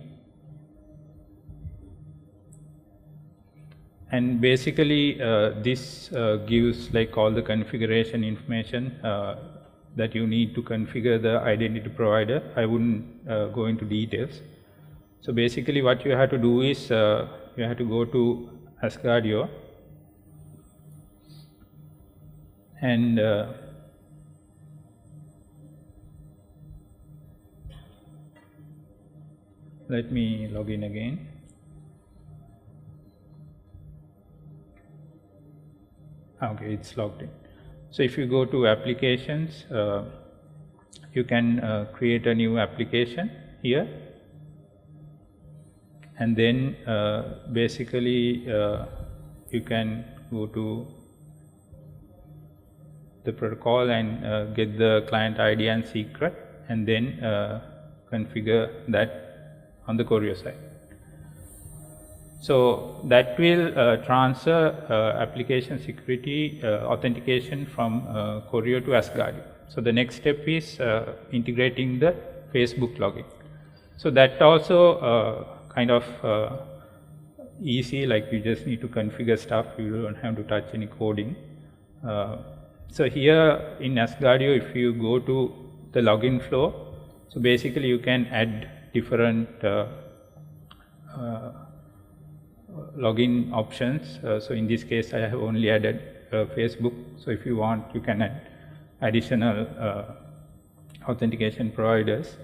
And basically, this gives like all the configuration information that you need to configure the identity provider. I wouldn't go into details. So basically what you have to do is you have to go to Asgardio and let me log in again. Okay, it's logged in. So if you go to applications, you can create a new application here. And then basically you can go to the protocol and get the client ID and secret, and then configure that on the Choreo side. So that will transfer application security authentication from Choreo to Asgardio. So the next step is integrating the Facebook login. So that also kind of easy, like you just need to configure stuff, you don't have to touch any coding. So here in Asgardio, if you go to the login flow, so basically you can add different login options. So in this case I have only added Facebook. So if you want, you can add additional authentication providers.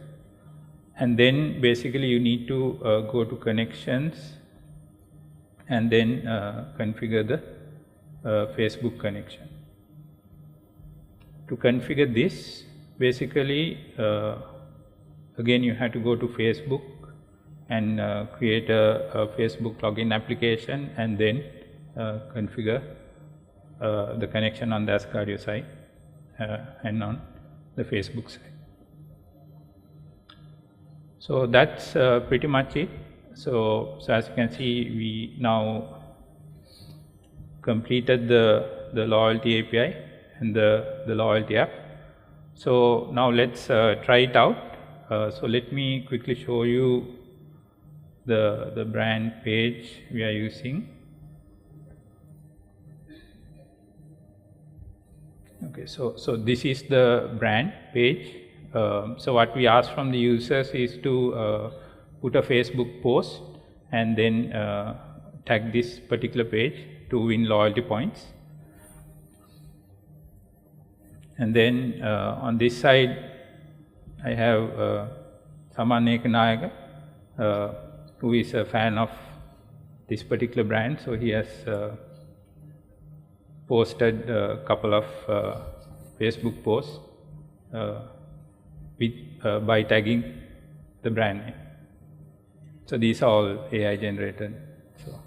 And then basically you need to go to connections and then configure the Facebook connection. To configure this, basically again you have to go to Facebook and create a Facebook login application and then configure the connection on the Asgardio side and on the Facebook side. So that's pretty much it. So as you can see, we now completed the loyalty API and the loyalty app. So now let's try it out. So let me quickly show you the brand page we are using. Okay, so this is the brand page. So what we ask from the users is to put a Facebook post and then tag this particular page to win loyalty points. And then on this side I have Samaneka who is a fan of this particular brand, so he has posted a couple of Facebook posts by tagging the brand name. So these are all AI generated. So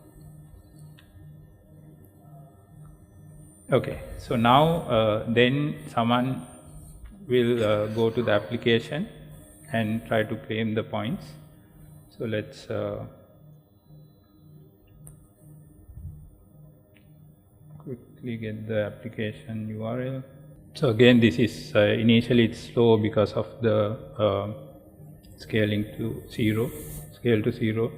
Okay, so now then someone will go to the application and try to claim the points. So let's quickly get the application URL. So again, this is initially it's slow because of the scaling to 0, scale to 0.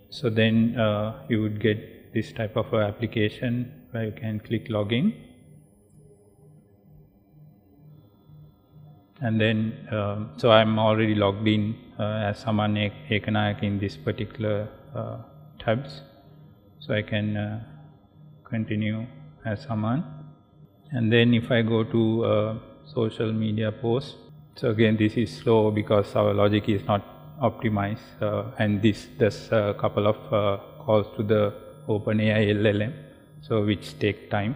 So then you would get this type of application where you can click login, and then so I'm already logged in as Saman Ekanayake in this particular tabs, so I can continue as Saman. And then if I go to social media post, so again this is slow because our logic is not optimized, and this does a couple of calls to the OpenAI LLM, so which take time.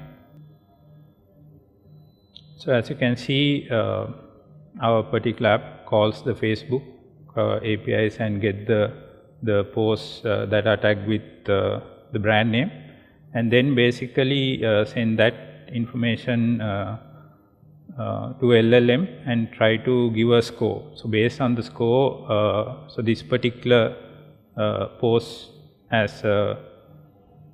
So as you can see, our particular app calls the Facebook APIs and get the posts that are tagged with the brand name, and then basically send that information to LLM and try to give a score. So based on the score, so this particular post has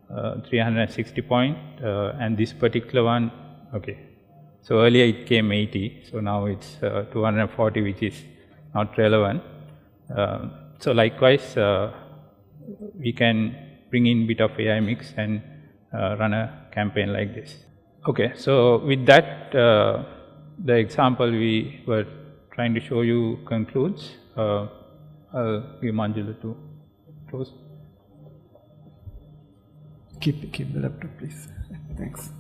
360 point, and this particular one, okay. So earlier it came 80, so now it's 240, which is not relevant. So likewise, we can bring in bit of AI mix and run a campaign like this. Okay, so with that, the example we were trying to show you concludes. I'll give Manjula to close. Keep the laptop, please. Thanks.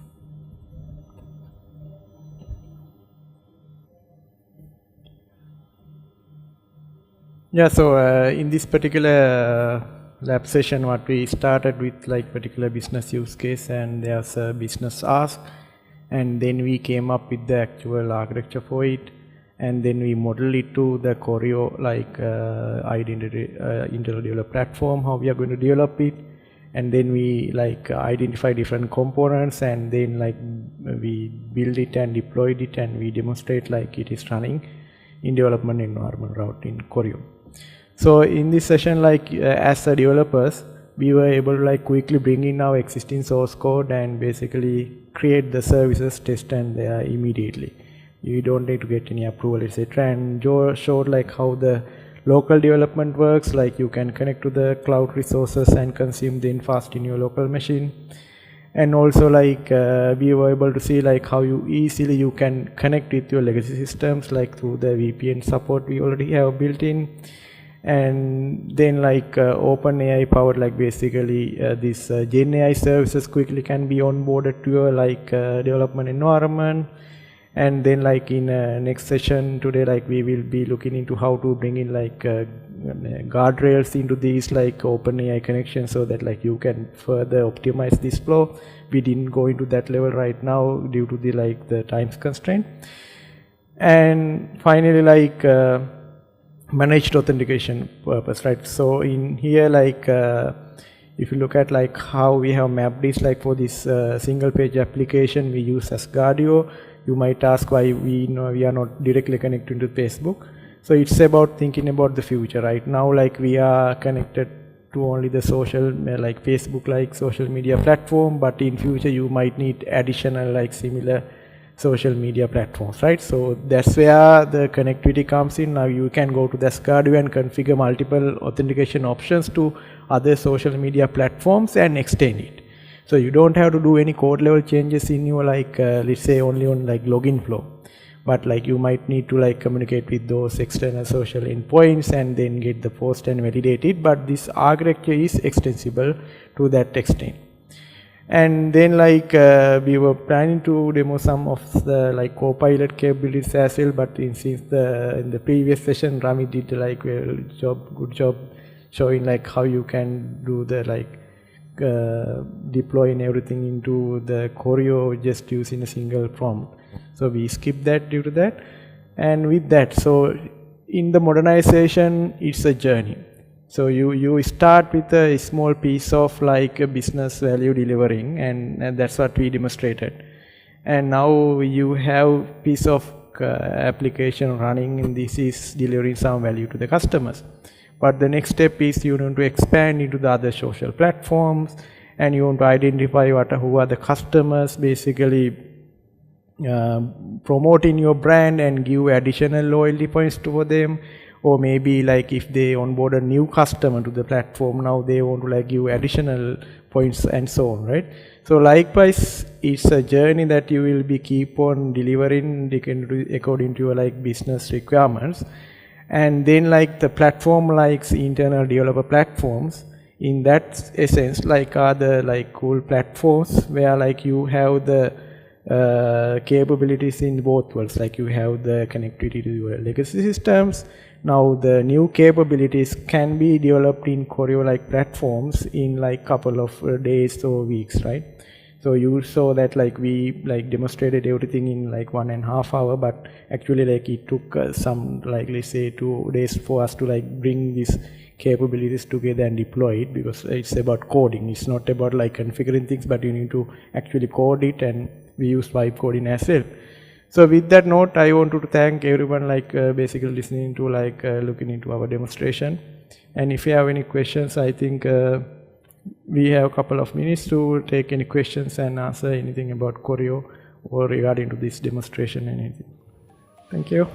Yeah, so in this particular lab session, what we started with like particular business use case, and there's a business ask, and then we came up with the actual architecture for it, and then we model it to the Choreo like identity internal developer platform, how we are going to develop it, and then we like identify different components, and then like we build it and deployed it, and we demonstrate like it is running in development environment route in Choreo. So in this session, like as a developers, we were able to like quickly bring in our existing source code and basically create the services, test, and they are immediately. You don't need to get any approval, etc. And Joe showed like how the local development works, like you can connect to the cloud resources and consume them fast in your local machine. And also like we were able to see like how you can connect with your legacy systems like through the VPN support we already have built in. And then like OpenAI powered like basically this Gen AI services quickly can be onboarded to your like development environment. And then like in next session today, like we will be looking into how to bring in like guardrails into these like OpenAI connections, so that like you can further optimize this flow. We didn't go into that level right now due to the like the time constraint. And finally like managed authentication purpose, right? So in here like if you look at like how we have mapped this, like for this single page application we use as Guardio. You might ask why we are not directly connected to Facebook. So it's about thinking about the future. Right now like we are connected to only the social like Facebook like social media platform, but in future you might need additional like similar social media platforms, right? So that's where the connectivity comes in. Now you can go to the Guardio and configure multiple authentication options to other social media platforms and extend it. So you don't have to do any code level changes in your like let's say only on like login flow, but like you might need to like communicate with those external social endpoints and then get the post and validate it. But this architecture is extensible to that extent. And then like we were planning to demo some of the like Copilot capabilities as well, but in the previous session Rami did like a good job showing like how you can do the like deploying everything into the Choreo just using a single prompt. So we skipped that due to that. And with that, so in the modernization, it's a journey. So you start with a small piece of like a business value delivering, and that's what we demonstrated. And now you have piece of application running, and this is delivering some value to the customers. But the next step is you want to expand into the other social platforms, and you want to identify who are the customers, basically promoting your brand and give additional loyalty points to them. Or maybe like if they onboard a new customer to the platform, now they want to like give additional points and so on, right? So likewise, it's a journey that you will be keep on delivering according to your like business requirements. And then like the platform likes internal developer platforms, in that essence like are the like cool platforms where like you have the capabilities in both worlds, like you have the connectivity to your legacy systems. Now the new capabilities can be developed in Choreo like platforms in like couple of days or weeks, right? So you saw that like we like demonstrated everything in like 1.5 hours, but actually like it took some like let's say 2 days for us to like bring these capabilities together and deploy it, because it's about coding. It's not about like configuring things, but you need to actually code it, and we use vibe coding as well. So with that note, I want to thank everyone like basically listening to like looking into our demonstration. And if you have any questions, I think we have a couple of minutes to take any questions and answer anything about Choreo or regarding to this demonstration and anything. Thank you.